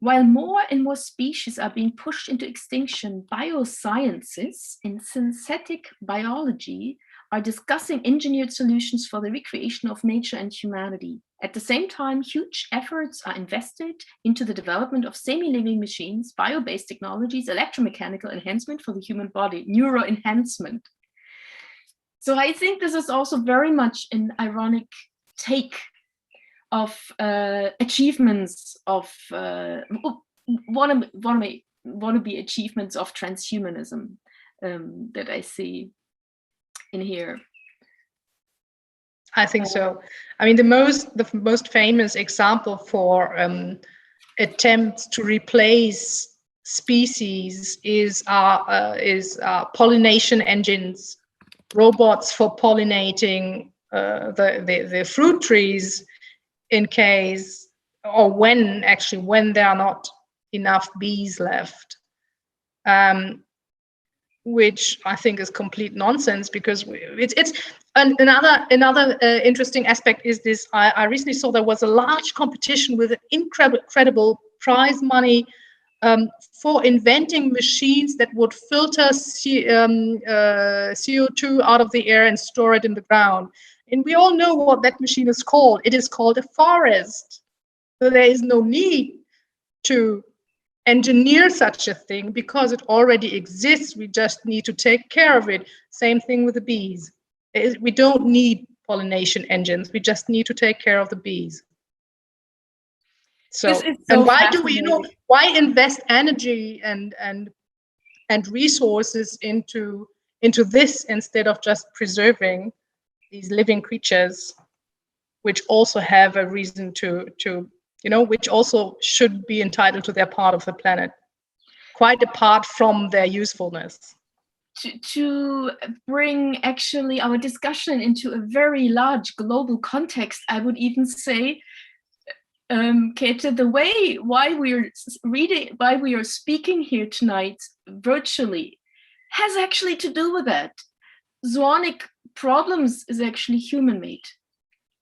While more and more species are being pushed into extinction, biosciences and synthetic biology are discussing engineered solutions for the recreation of nature and humanity. At the same time, huge efforts are invested into the development of semi-living machines, bio-based technologies, electromechanical enhancement for the human body, neuroenhancement. So I think this is also very much an ironic take of achievements of wannabe achievements of transhumanism that I see in here. I think so. I mean, the most famous example for attempts to replace species is pollination engines, robots for pollinating the fruit trees in case, or when there are not enough bees left. Which I think is complete nonsense, because it's another interesting aspect is this. I recently saw there was a large competition with incredible prize money for inventing machines that would filter CO2 out of the air and store it in the ground. And we all know what that machine is called. It is called a forest. So there is no need to engineer such a thing because it already exists. We just need to take care of it. Same thing with the bees. We don't need pollination engines. We just need to take care of the bees. So, and why do we, why invest energy and resources into this instead of just preserving these living creatures, which also have a reason to which also should be entitled to their part of the planet, quite apart from their usefulness. To bring actually our discussion into a very large global context, I would even say, Käthe, the way why we are speaking here tonight virtually has actually to do with that. Zoonic problems is actually human-made.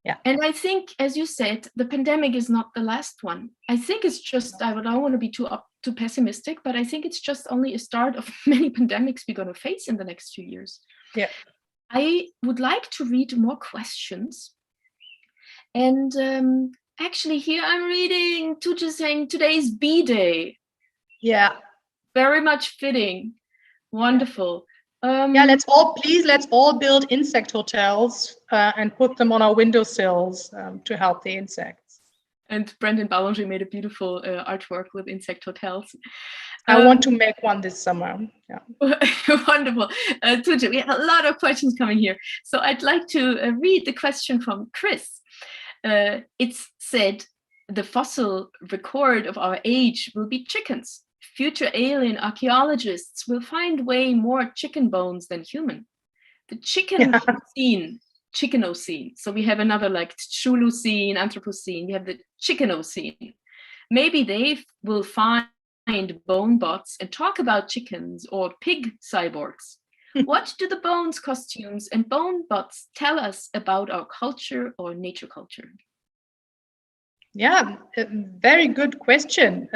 Yeah. And I think, as you said, the pandemic is not the last one. I think it's just, I don't want to be too pessimistic, but I think it's just only a start of many pandemics we're going to face in the next few years. Yeah. I would like to read more questions. And actually here I'm reading Tuja saying today's bee-day. Yeah. Very much fitting. Wonderful. Yeah, let's all build insect hotels and put them on our windowsills to help the insects. And Brendan Ballinger made a beautiful artwork with insect hotels. I want to make one this summer. Yeah. Wonderful. Tuja, we have a lot of questions coming here. So I'd like to read the question from Chris. It's said, the fossil record of our age will be chickens. Future alien archaeologists will find way more chicken bones than human. The Chickenocene. So we have another like Chulucene, Anthropocene. We have the Chickenocene. Maybe they will find bone bots and talk about chickens or pig cyborgs. What do the bones, costumes, and bone bots tell us about our culture or nature culture? Yeah, very good question.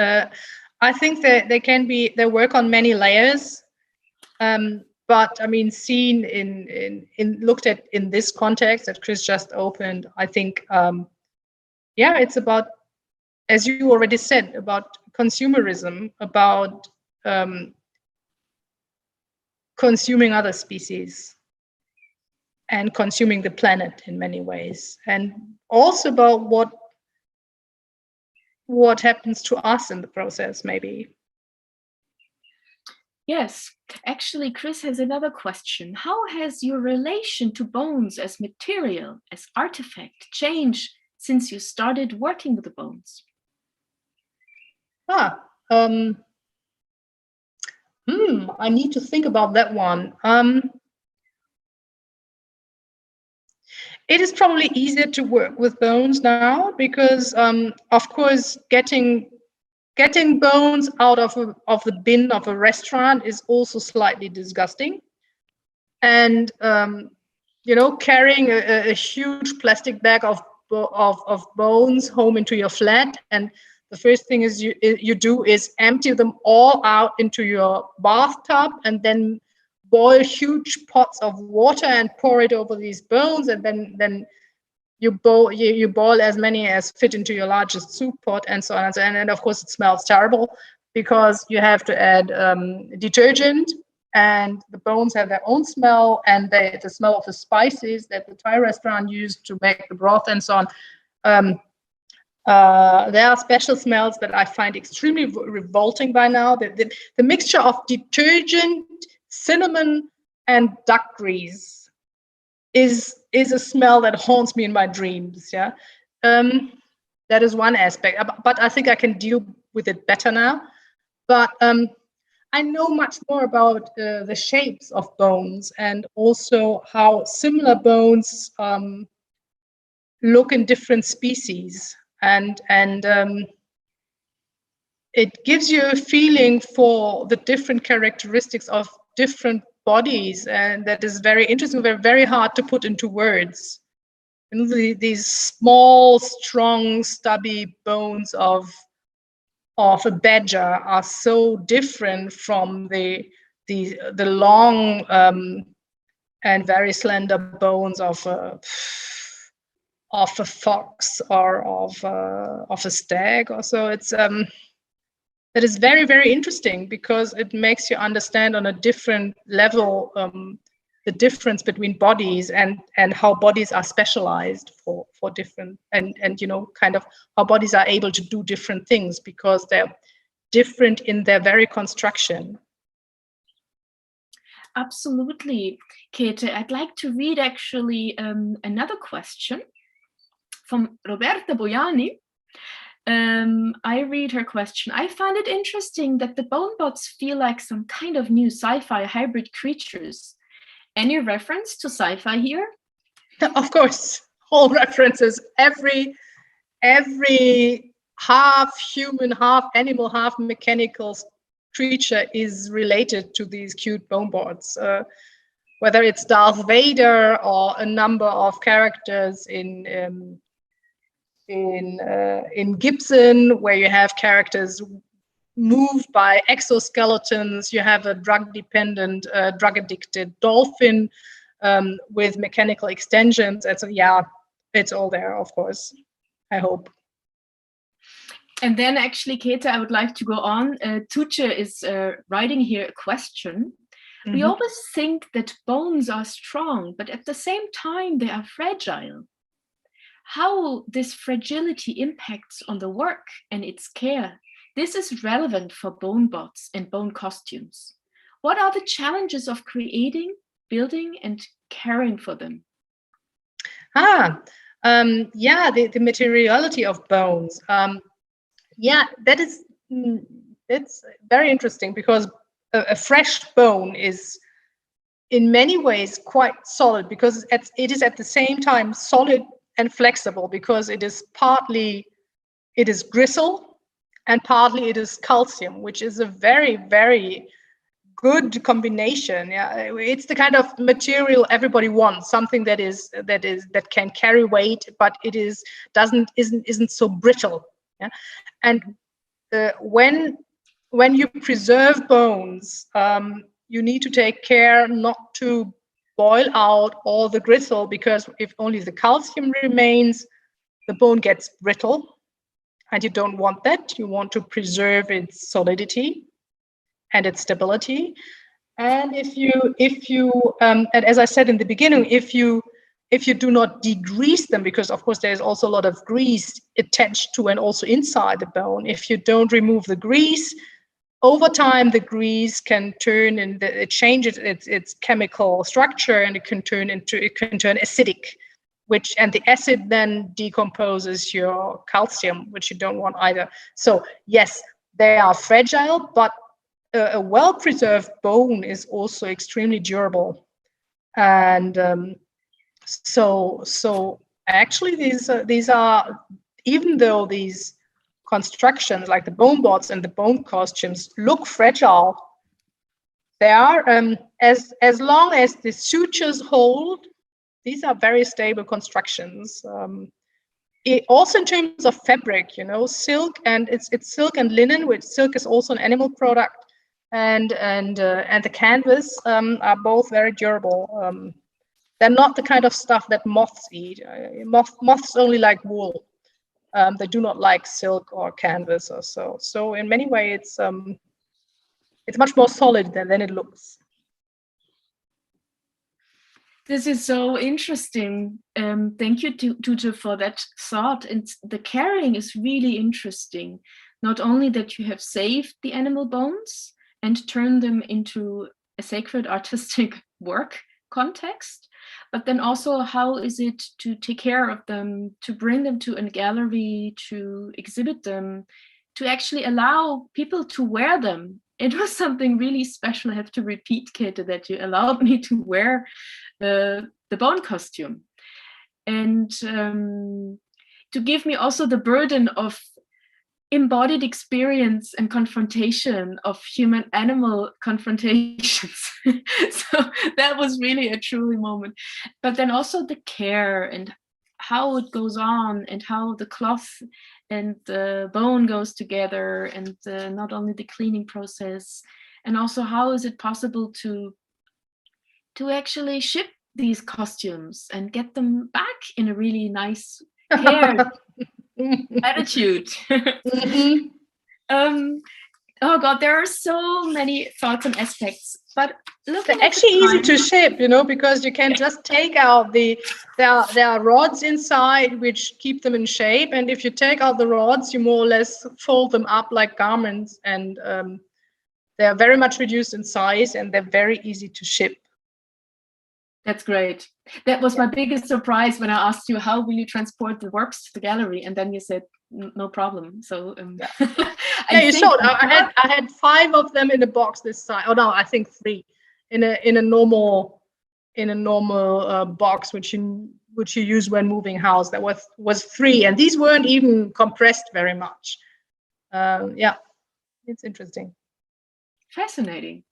I think that they work on many layers, but I mean, seen looked at in this context that Chris just opened, I think, yeah, it's about, as you already said, about consumerism, about consuming other species and consuming the planet in many ways, and also about what happens to us in the process, maybe. Yes, actually, Chris has another question. How has your relation to bones as material, as artifact, changed since you started working with the bones? I need to think about that one. It is probably easier to work with bones now because, of course, getting bones out of the bin of a restaurant is also slightly disgusting. And carrying a huge plastic bag of bones home into your flat, and the first thing is you do is empty them all out into your bathtub, and then boil huge pots of water and pour it over these bones, and then you boil as many as fit into your largest soup pot, and so on and so on. And of course it smells terrible because you have to add detergent, and the bones have their own smell, and the smell of the spices that the Thai restaurant used to make the broth and so on. There are special smells that I find extremely revolting by now. The mixture of detergent, cinnamon, and duck grease is a smell that haunts me in my dreams. Yeah, that is one aspect. But I think I can deal with it better now. But I know much more about the shapes of bones, and also how similar bones look in different species, and it gives you a feeling for the different characteristics of different bodies, and that is very interesting. They're very hard to put into words. These small, strong, stubby bones of a badger are so different from the long and very slender bones of a fox or of a stag. Also, it's that is very, very interesting, because it makes you understand on a different level the difference between bodies, and how bodies are specialized for different, and kind of how bodies are able to do different things because they're different in their very construction. Absolutely, Käthe. I'd like to read actually another question from Roberta Boiani. I read her question. I find it interesting that the bone bots feel like some kind of new sci-fi hybrid creatures. Any reference to sci-fi here? Of course, all references. Every half human, half animal, half mechanical creature is related to these cute bone bots. Whether it's Darth Vader or a number of characters in Gibson, where you have characters moved by exoskeletons. You have a drug-dependent, drug-addicted dolphin with mechanical extensions. And so, yeah, it's all there, of course, I hope. And then actually, Käthe, I would like to go on. Tuche is writing here a question. Mm-hmm. We always think that bones are strong, but at the same time, they are fragile. How this fragility impacts on the work and its care. This is relevant for bone bots and bone costumes. What are the challenges of creating, building, and caring for them? The materiality of bones. It's very interesting, because a fresh bone is in many ways quite solid, because it is at the same time solid and flexible, because it is gristle and partly it is calcium, which is a very, very good combination. Yeah, it's the kind of material everybody wants, something that can carry weight, but isn't so brittle. Yeah, and when you preserve bones, you need to take care not to boil out all the gristle, because if only the calcium remains, the bone gets brittle, and you don't want that. You want to preserve its solidity and its stability. And if you and as I said in the beginning, if you do not degrease them, because of course there's also a lot of grease attached to and also inside the bone, if you don't remove the grease, over time the grease can turn and it changes its chemical structure, and it can turn acidic, and the acid then decomposes your calcium, which you don't want either. So yes, they are fragile, but a well-preserved bone is also extremely durable. And so actually these are, even though these constructions like the bone bots and the bone costumes look fragile, they are, as long as the sutures hold, these are very stable constructions. Also in terms of fabric, you know, silk, and it's silk and linen, which silk is also an animal product, and the canvas are both very durable. They're not the kind of stuff that moths eat. Moths only like wool. They do not like silk or canvas or so. So in many ways, it's much more solid than it looks. This is so interesting. Thank you, Tutu, for that thought. And the carrying is really interesting. Not only that you have saved the animal bones and turned them into a sacred artistic work context, but then also how is it to take care of them, to bring them to a gallery, to exhibit them, to actually allow people to wear them. It was something really special. I have to repeat, Käthe, that you allowed me to wear the bone costume, and to give me also the burden of embodied experience and confrontation of human-animal confrontations. So that was really a truly moment. But then also the care and how it goes on, and how the cloth and the bone goes together, and not only the cleaning process, and also how is it possible to actually ship these costumes and get them back in a really nice care attitude. Mm-hmm. Oh God, there are so many thoughts and aspects, but they're actually easy to ship, you know, because you can just take out there are rods inside which keep them in shape, and if you take out the rods, you more or less fold them up like garments, and they're very much reduced in size, and they're very easy to ship. That's great. That was my biggest surprise when I asked you, how will you transport the works to the gallery? And then you said, no problem. So you showed. I had 5 of them in a box this time. Oh no, I think 3 in a normal box which you use when moving house. That was 3, and these weren't even compressed very much. Yeah, it's interesting. Fascinating.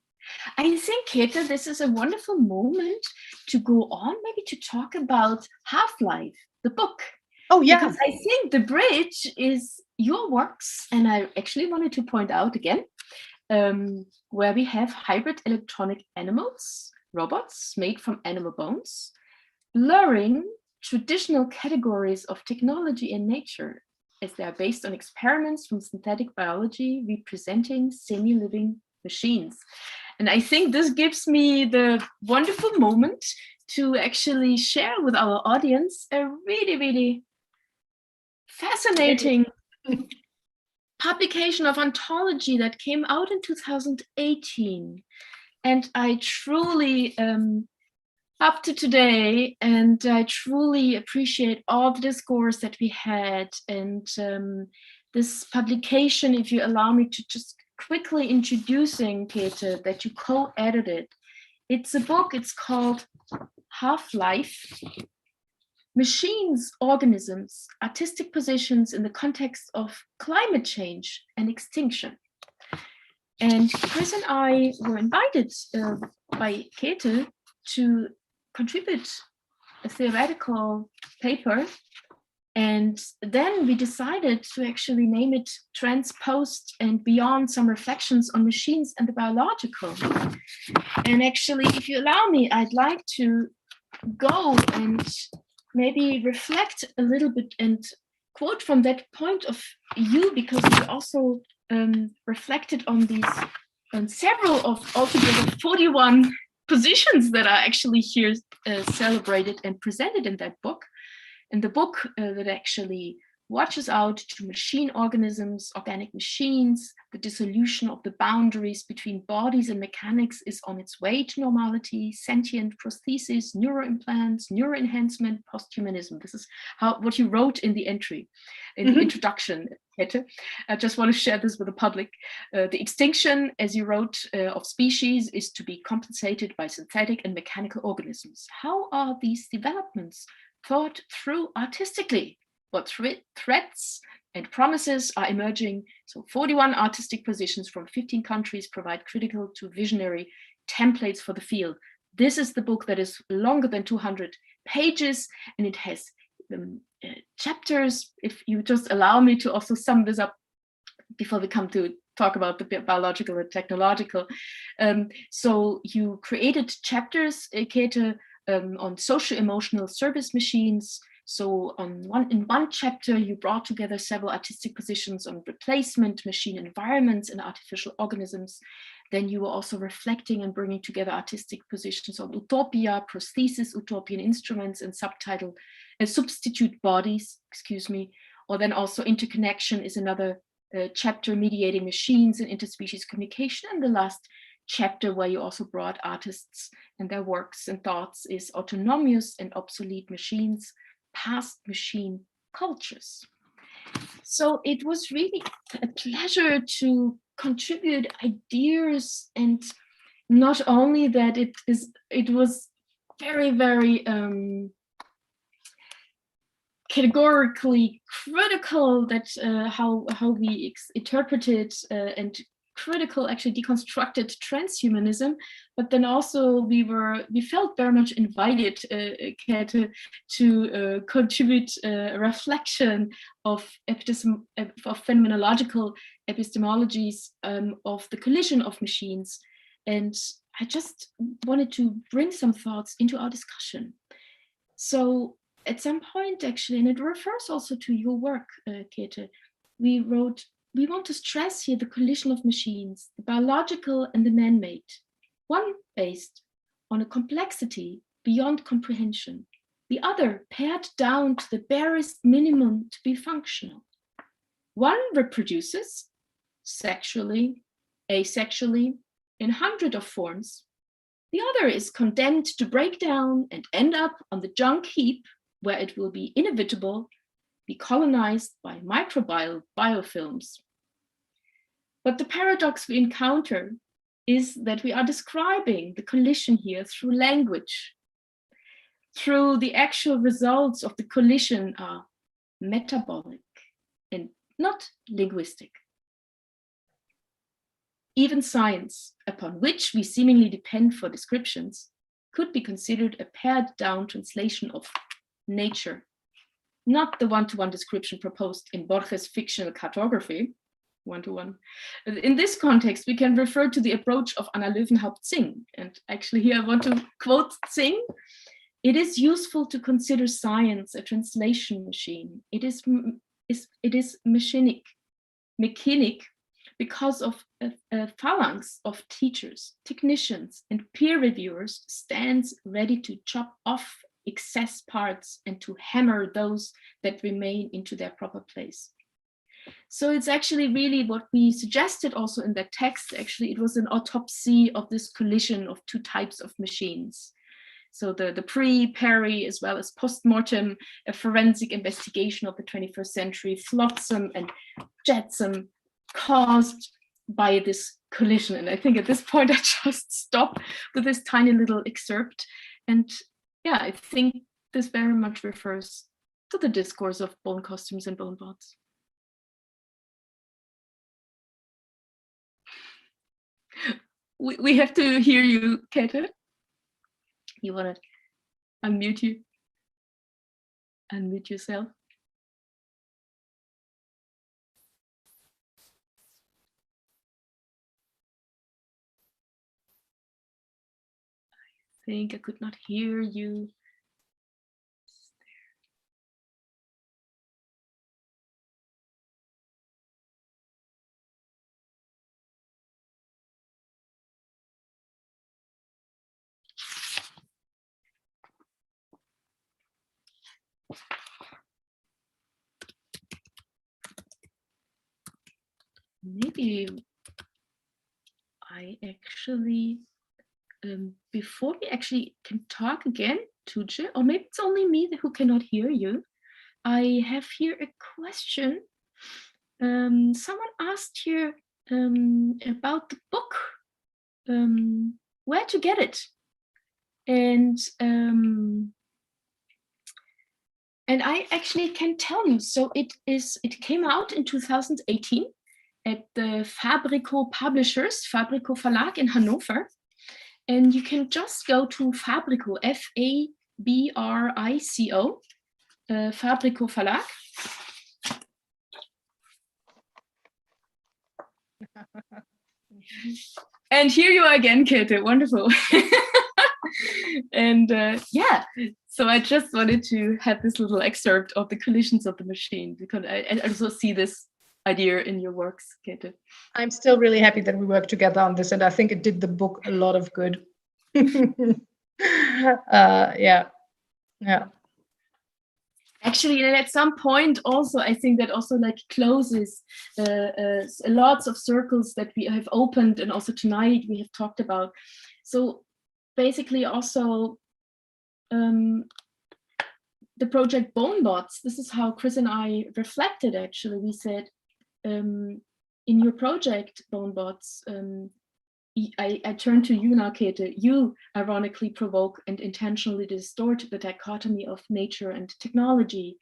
I think, Käthe, this is a wonderful moment to go on, maybe to talk about Half-Life, the book. Oh, yeah. Because I think the bridge is your works, and I actually wanted to point out again, where we have hybrid electronic animals, robots made from animal bones, blurring traditional categories of technology and nature, as they are based on experiments from synthetic biology representing semi-living machines. And I think this gives me the wonderful moment to actually share with our audience a really, really fascinating publication of anthology that came out in 2018. And I truly, up to today, and I truly appreciate all the discourse that we had, and this publication, if you allow me to just quickly introducing, Käthe, that you co-edited. It's a book, it's called Half-Life, Machines, Organisms, Artistic Positions in the Context of Climate Change and Extinction. And Chris and I were invited by Käthe to contribute a theoretical paper. And then we decided to actually name it Transposed and Beyond, Some Reflections on Machines and the Biological. And actually, if you allow me, I'd like to go and maybe reflect a little bit and quote from that point of view, because we also reflected on these several of altogether 41 positions that are actually here celebrated and presented in that book. And the book that actually watches out to machine organisms, organic machines, the dissolution of the boundaries between bodies and mechanics is on its way to normality, sentient prosthesis, neuroimplants, neuroenhancement, posthumanism. This is what you wrote in the entry, in the introduction, Käthe. I just want to share this with the public. The extinction, as you wrote, of species is to be compensated by synthetic and mechanical organisms. How are these developments thought through artistically? What threats and promises are emerging? So 41 artistic positions from 15 countries provide critical to visionary templates for the field. This is the book that is longer than 200 pages, and it has chapters. If you just allow me to also sum this up before we come to talk about the biological and technological. So you created chapters, Käthe, on social-emotional service machines. So in one chapter, you brought together several artistic positions on replacement, machine environments, and artificial organisms. Then you were also reflecting and bringing together artistic positions on utopia, prosthesis, utopian instruments, and substitute bodies, excuse me. Or then also interconnection is another chapter, mediating machines and interspecies communication. And the last chapter, where you also brought artists and their works and thoughts, is autonomous and obsolete machines, past machine cultures. So it was really a pleasure to contribute ideas, and not only that, it was very, very categorically critical that how we interpreted and critical, actually deconstructed transhumanism, but then also we felt very much invited, Käthe, to contribute a reflection of phenomenological epistemologies of the collision of machines. And I just wanted to bring some thoughts into our discussion. So at some point, actually, and it refers also to your work, Käthe, we wrote, we want to stress here the collision of machines, the biological and the man-made, one based on a complexity beyond comprehension, the other pared down to the barest minimum to be functional. One reproduces sexually, asexually, in hundreds of forms. The other is condemned to break down and end up on the junk heap, where it will be inevitable, be colonized by microbial biofilms. But the paradox we encounter is that we are describing the collision here through language. Through the actual results of the collision are metabolic and not linguistic. Even science, upon which we seemingly depend for descriptions, could be considered a pared down translation of nature, not the one-to-one description proposed in Borges' fictional cartography, one-to-one. In this context, we can refer to the approach of Anna Löwenhaupt-Zing. And actually here I want to quote Zing. It is useful to consider science a translation machine. It is mechanic because of a phalanx of teachers, technicians, and peer reviewers stands ready to chop off excess parts and to hammer those that remain into their proper place. So it's actually really what we suggested also in that text. Actually, it was an autopsy of this collision of two types of machines. So the pre, peri, as well as post-mortem, a forensic investigation of the 21st century, flotsam and jetsam caused by this collision. And I think at this point, I just stop with this tiny little excerpt. And yeah, I think this very much refers to the discourse of bone costumes and bone bots. We have to hear you, Käthe. You want to unmute yourself. I think I could not hear you. Maybe I actually, before we actually can talk again, Tuje, or maybe it's only me who cannot hear you, I have here a question. Someone asked here about the book, where to get it. And I actually can tell you, so it came out in 2018 at the Fabrico Publishers, Fabrico Verlag in Hannover. And you can just go to Fabrico, Fabrico, BRICO, Fabrico Verlag. And here you are again, Käthe. Wonderful. And yeah, so I just wanted to have this little excerpt of the collisions of the machine, because I also see this idea in your works, Käthe. I'm still really happy that we worked together on this, and I think it did the book a lot of good. Yeah. Actually, and at some point also, I think that also like closes lots of circles that we have opened, and also tonight we have talked about. So basically also the project Bonebots, this is how Chris and I reflected actually. We said, in your project Bonebots, I turn to you now, Käthe. You ironically provoke and intentionally distort the dichotomy of nature and technology.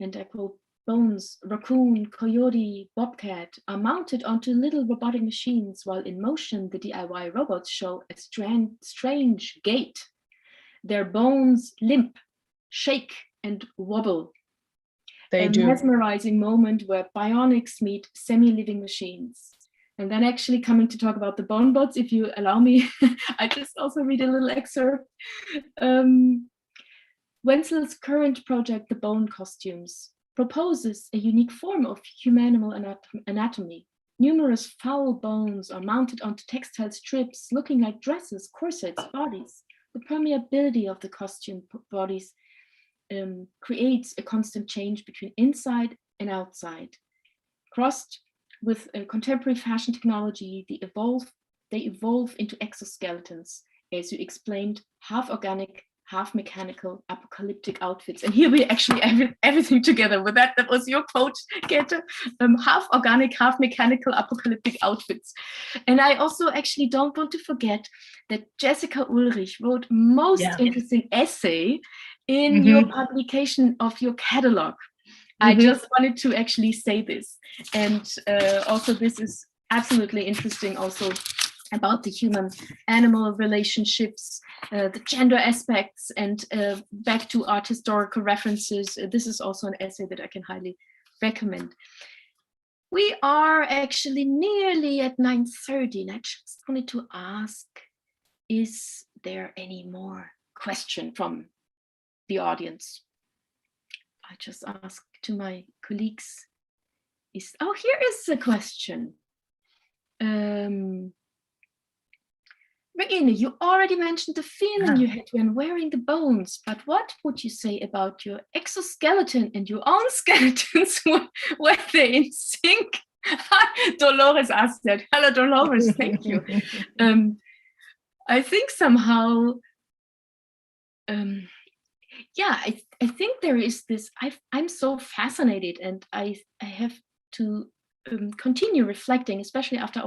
And I quote, bones, raccoon, coyote, bobcat are mounted onto little robotic machines, while in motion the DIY robots show a strange gait. Their bones limp, shake, and wobble. They do. Mesmerizing moment where bionics meet semi-living machines. And then actually coming to talk about the Bonebots, if you allow me, I just also read a little excerpt. Wenzel's current project, The Bone Costumes, proposes a unique form of human anatomy. Numerous foul bones are mounted onto textile strips, looking like dresses, corsets, bodies. The permeability of the costume bodies creates a constant change between inside and outside. Crossed with contemporary fashion technology, they evolve into exoskeletons, as you explained, half organic, half mechanical, apocalyptic outfits. And here we actually everything together with that. That was your quote, Käthe. Half organic, half mechanical, apocalyptic outfits. And I also actually don't want to forget that Jessica Ulrich wrote most interesting essay in your publication of your catalog. I just wanted to actually say this. And also this is absolutely interesting also about the human-animal relationships, the gender aspects, and back to art historical references. This is also an essay that I can highly recommend. We are actually nearly at 9:30, and I just wanted to ask, is there any more question from the audience? I just asked to my colleagues. Here is a question. Regina, you already mentioned the feeling you had when wearing the bones, but what would you say about your exoskeleton and your own skeletons? Were they in sync? Dolores asked that. Hello, Dolores, thank you. I think somehow, yeah, I think there is this, I'm so fascinated, and I have to continue reflecting, especially after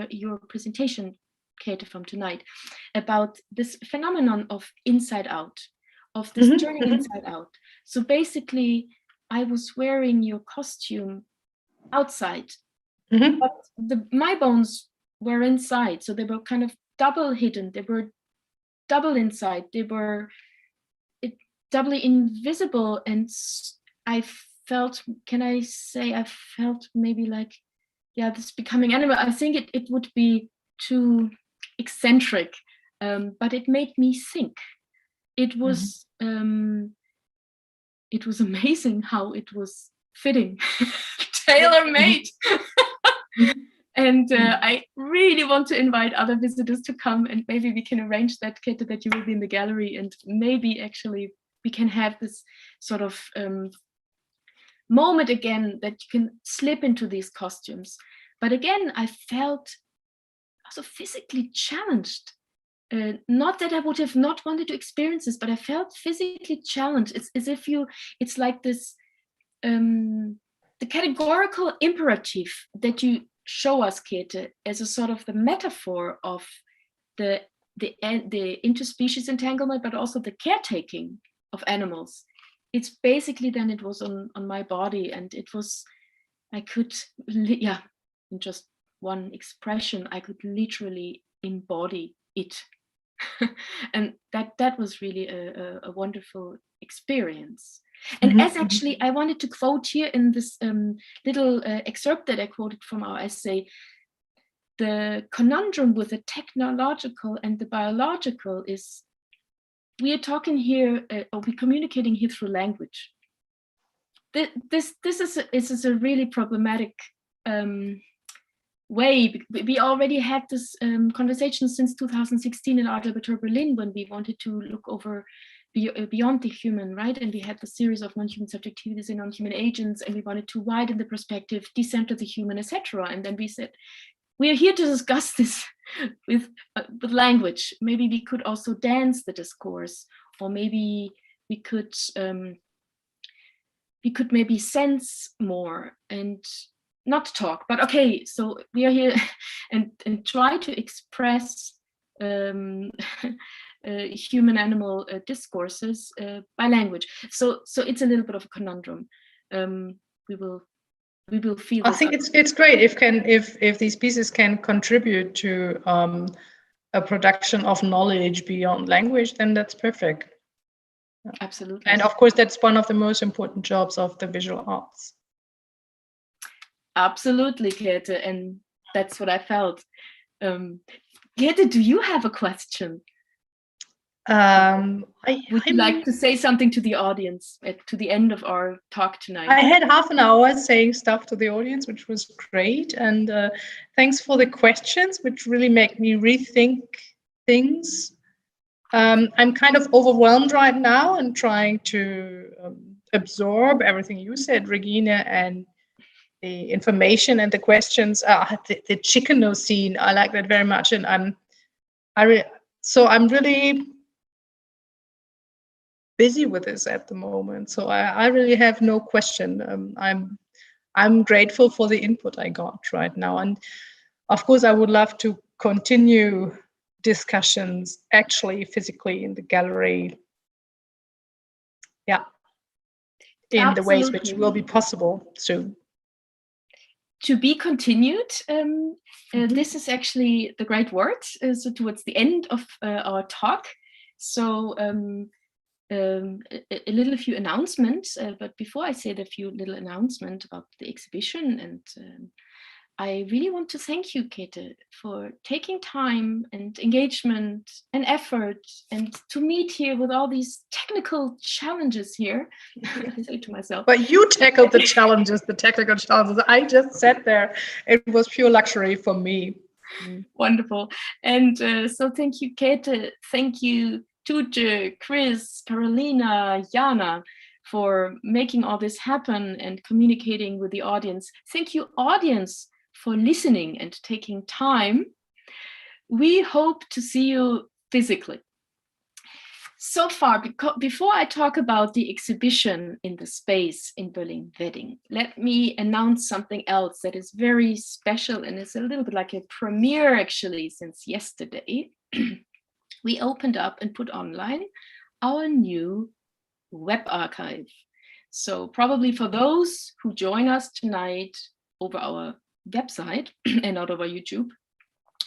your presentation, Käthe, from tonight, about this phenomenon of inside out, of this turning inside out. So basically, I was wearing your costume outside, but my bones were inside, so they were kind of double hidden. They were double inside. They were doubly invisible, and I felt, can I say, I felt maybe like, yeah, this becoming animal. I think it would be too eccentric, but it made me think. It was amazing how it was fitting, tailor-made. And I really want to invite other visitors to come, and maybe we can arrange that, Käthe, that you will be in the gallery, and maybe actually we can have this sort of moment again that you can slip into these costumes. But again, I felt also physically challenged. Not that I would have not wanted to experience this, but I felt physically challenged. It's as if it's like this, the categorical imperative that you show us, Käthe, as a sort of the metaphor of the interspecies entanglement, but also the caretaking of animals. It's basically then it was on my body, and it was, I could, in just one expression, I could literally embody it. And that was really a wonderful experience. And as actually I wanted to quote here in this little excerpt that I quoted from our essay, the conundrum with the technological and the biological is we are talking here, or we're communicating here through language. This is a really problematic way. We already had this conversation since 2016 in Art Laboratory Berlin, when we wanted to look over beyond the human, right? And we had the series of non-human subjectivities and non-human agents, and we wanted to widen the perspective, decenter the human, etc. And then we said, we are here to discuss this with language. Maybe we could also dance the discourse, or maybe we could maybe sense more and not talk. But okay, so we are here and try to express human-animal discourses by language. So it's a little bit of a conundrum. We will feel. I think it's great if these pieces can contribute to a production of knowledge beyond language, then that's perfect. Absolutely. And of course, that's one of the most important jobs of the visual arts. Absolutely, Käthe, and that's what I felt. Käthe, do you have a question? Would you like to say something to the audience to the end of our talk tonight? I had half an hour saying stuff to the audience, which was great. And thanks for the questions, which really make me rethink things. I'm kind of overwhelmed right now and trying to absorb everything you said, Regina, and the information and the questions. The Chicano scene, I like that very much. And I'm really busy with this at the moment, so I really have no question. I'm grateful for the input I got right now, and of course I would love to continue discussions actually physically in the gallery, in Absolutely. the ways which will be possible soon. To be continued. This is actually the great word. So towards the end of our talk, so a little few announcements, but before I say the few little announcements about the exhibition, and I really want to thank you, Käthe, for taking time and engagement and effort and to meet here with all these technical challenges here. I say to myself. But you tackled the challenges, the technical challenges. I just sat there. It was pure luxury for me. Wonderful. And so thank you, Käthe. Thank you, Tute, Chris, Carolina, Jana, for making all this happen and communicating with the audience. Thank you, audience, for listening and taking time. We hope to see you physically. So far, before I talk about the exhibition in the space in Berlin-Wedding, let me announce something else that is very special, and it's a little bit like a premiere actually since yesterday. We opened up and put online our new web archive. So probably for those who join us tonight over our website and not over YouTube,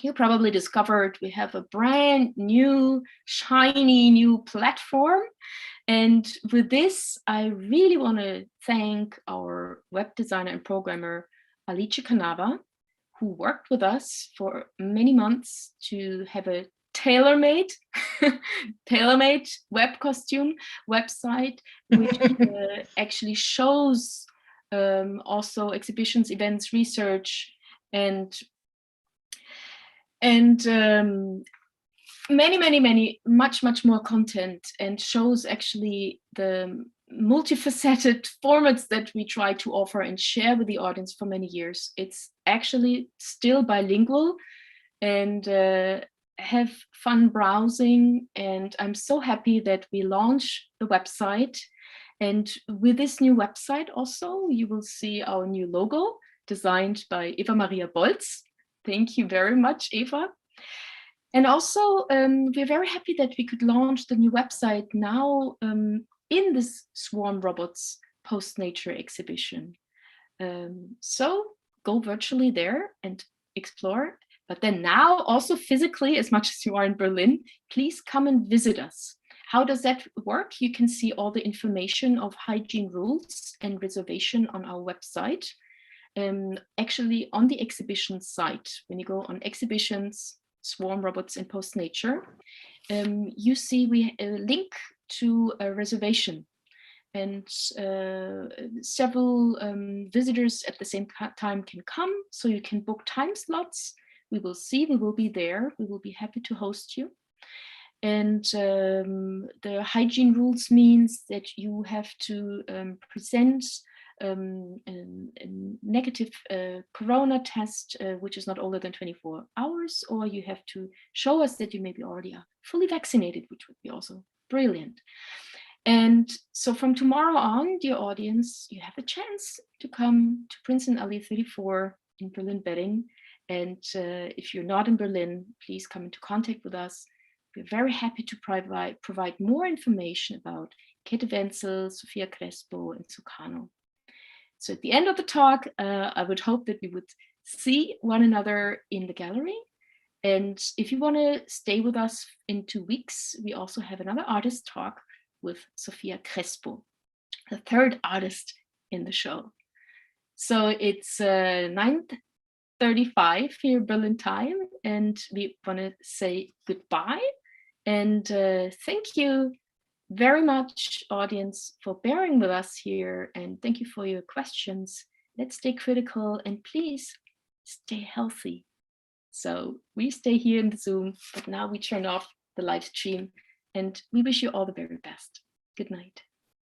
you probably discovered we have a brand new, shiny new platform. And with this, I really want to thank our web designer and programmer, Alice Canava, who worked with us for many months to have a tailor-made web costume website, which actually shows also exhibitions, events, research, and much more content, and shows actually the multifaceted formats that we try to offer and share with the audience for many years. It's actually still bilingual, and have fun browsing, and I'm so happy that we launched the website. And with this new website also, you will see our new logo designed by Eva Maria Bolz. Thank you very much, Eva. And also, we're very happy that we could launch the new website now in this Swarm Robots Postnature exhibition. So go virtually there and explore. But then now also physically, as much as you are in Berlin, please come and visit us. How does that work? You can see all the information of hygiene rules and reservation on our website. Actually on the exhibition site, when you go on exhibitions, Swarm Robots and Postnature, you see we link to a reservation, and several visitors at the same time can come, so you can book time slots. We will see, we will be there, we will be happy to host you. And the hygiene rules means that you have to present a negative corona test, which is not older than 24 hours, or you have to show us that you maybe already are fully vaccinated, which would be also brilliant. And so from tomorrow on, dear audience, you have a chance to come to Princeton Allee 34 in Berlin-Wedding. And if you're not in Berlin, please come into contact with us. We're very happy to provide more information about Käthe Wenzel, Sophia Crespo, and Sukarno. So at the end of the talk, I would hope that we would see one another in the gallery. And if you want to stay with us in 2 weeks, we also have another artist talk with Sophia Crespo, the third artist in the show. So it's 9:35 here Berlin time, and we want to say goodbye. And thank you very much, audience, for bearing with us here, and thank you for your questions. Let's stay critical and please stay healthy. So we stay here in the Zoom, but now we turn off the live stream, and we wish you all the very best. Good night.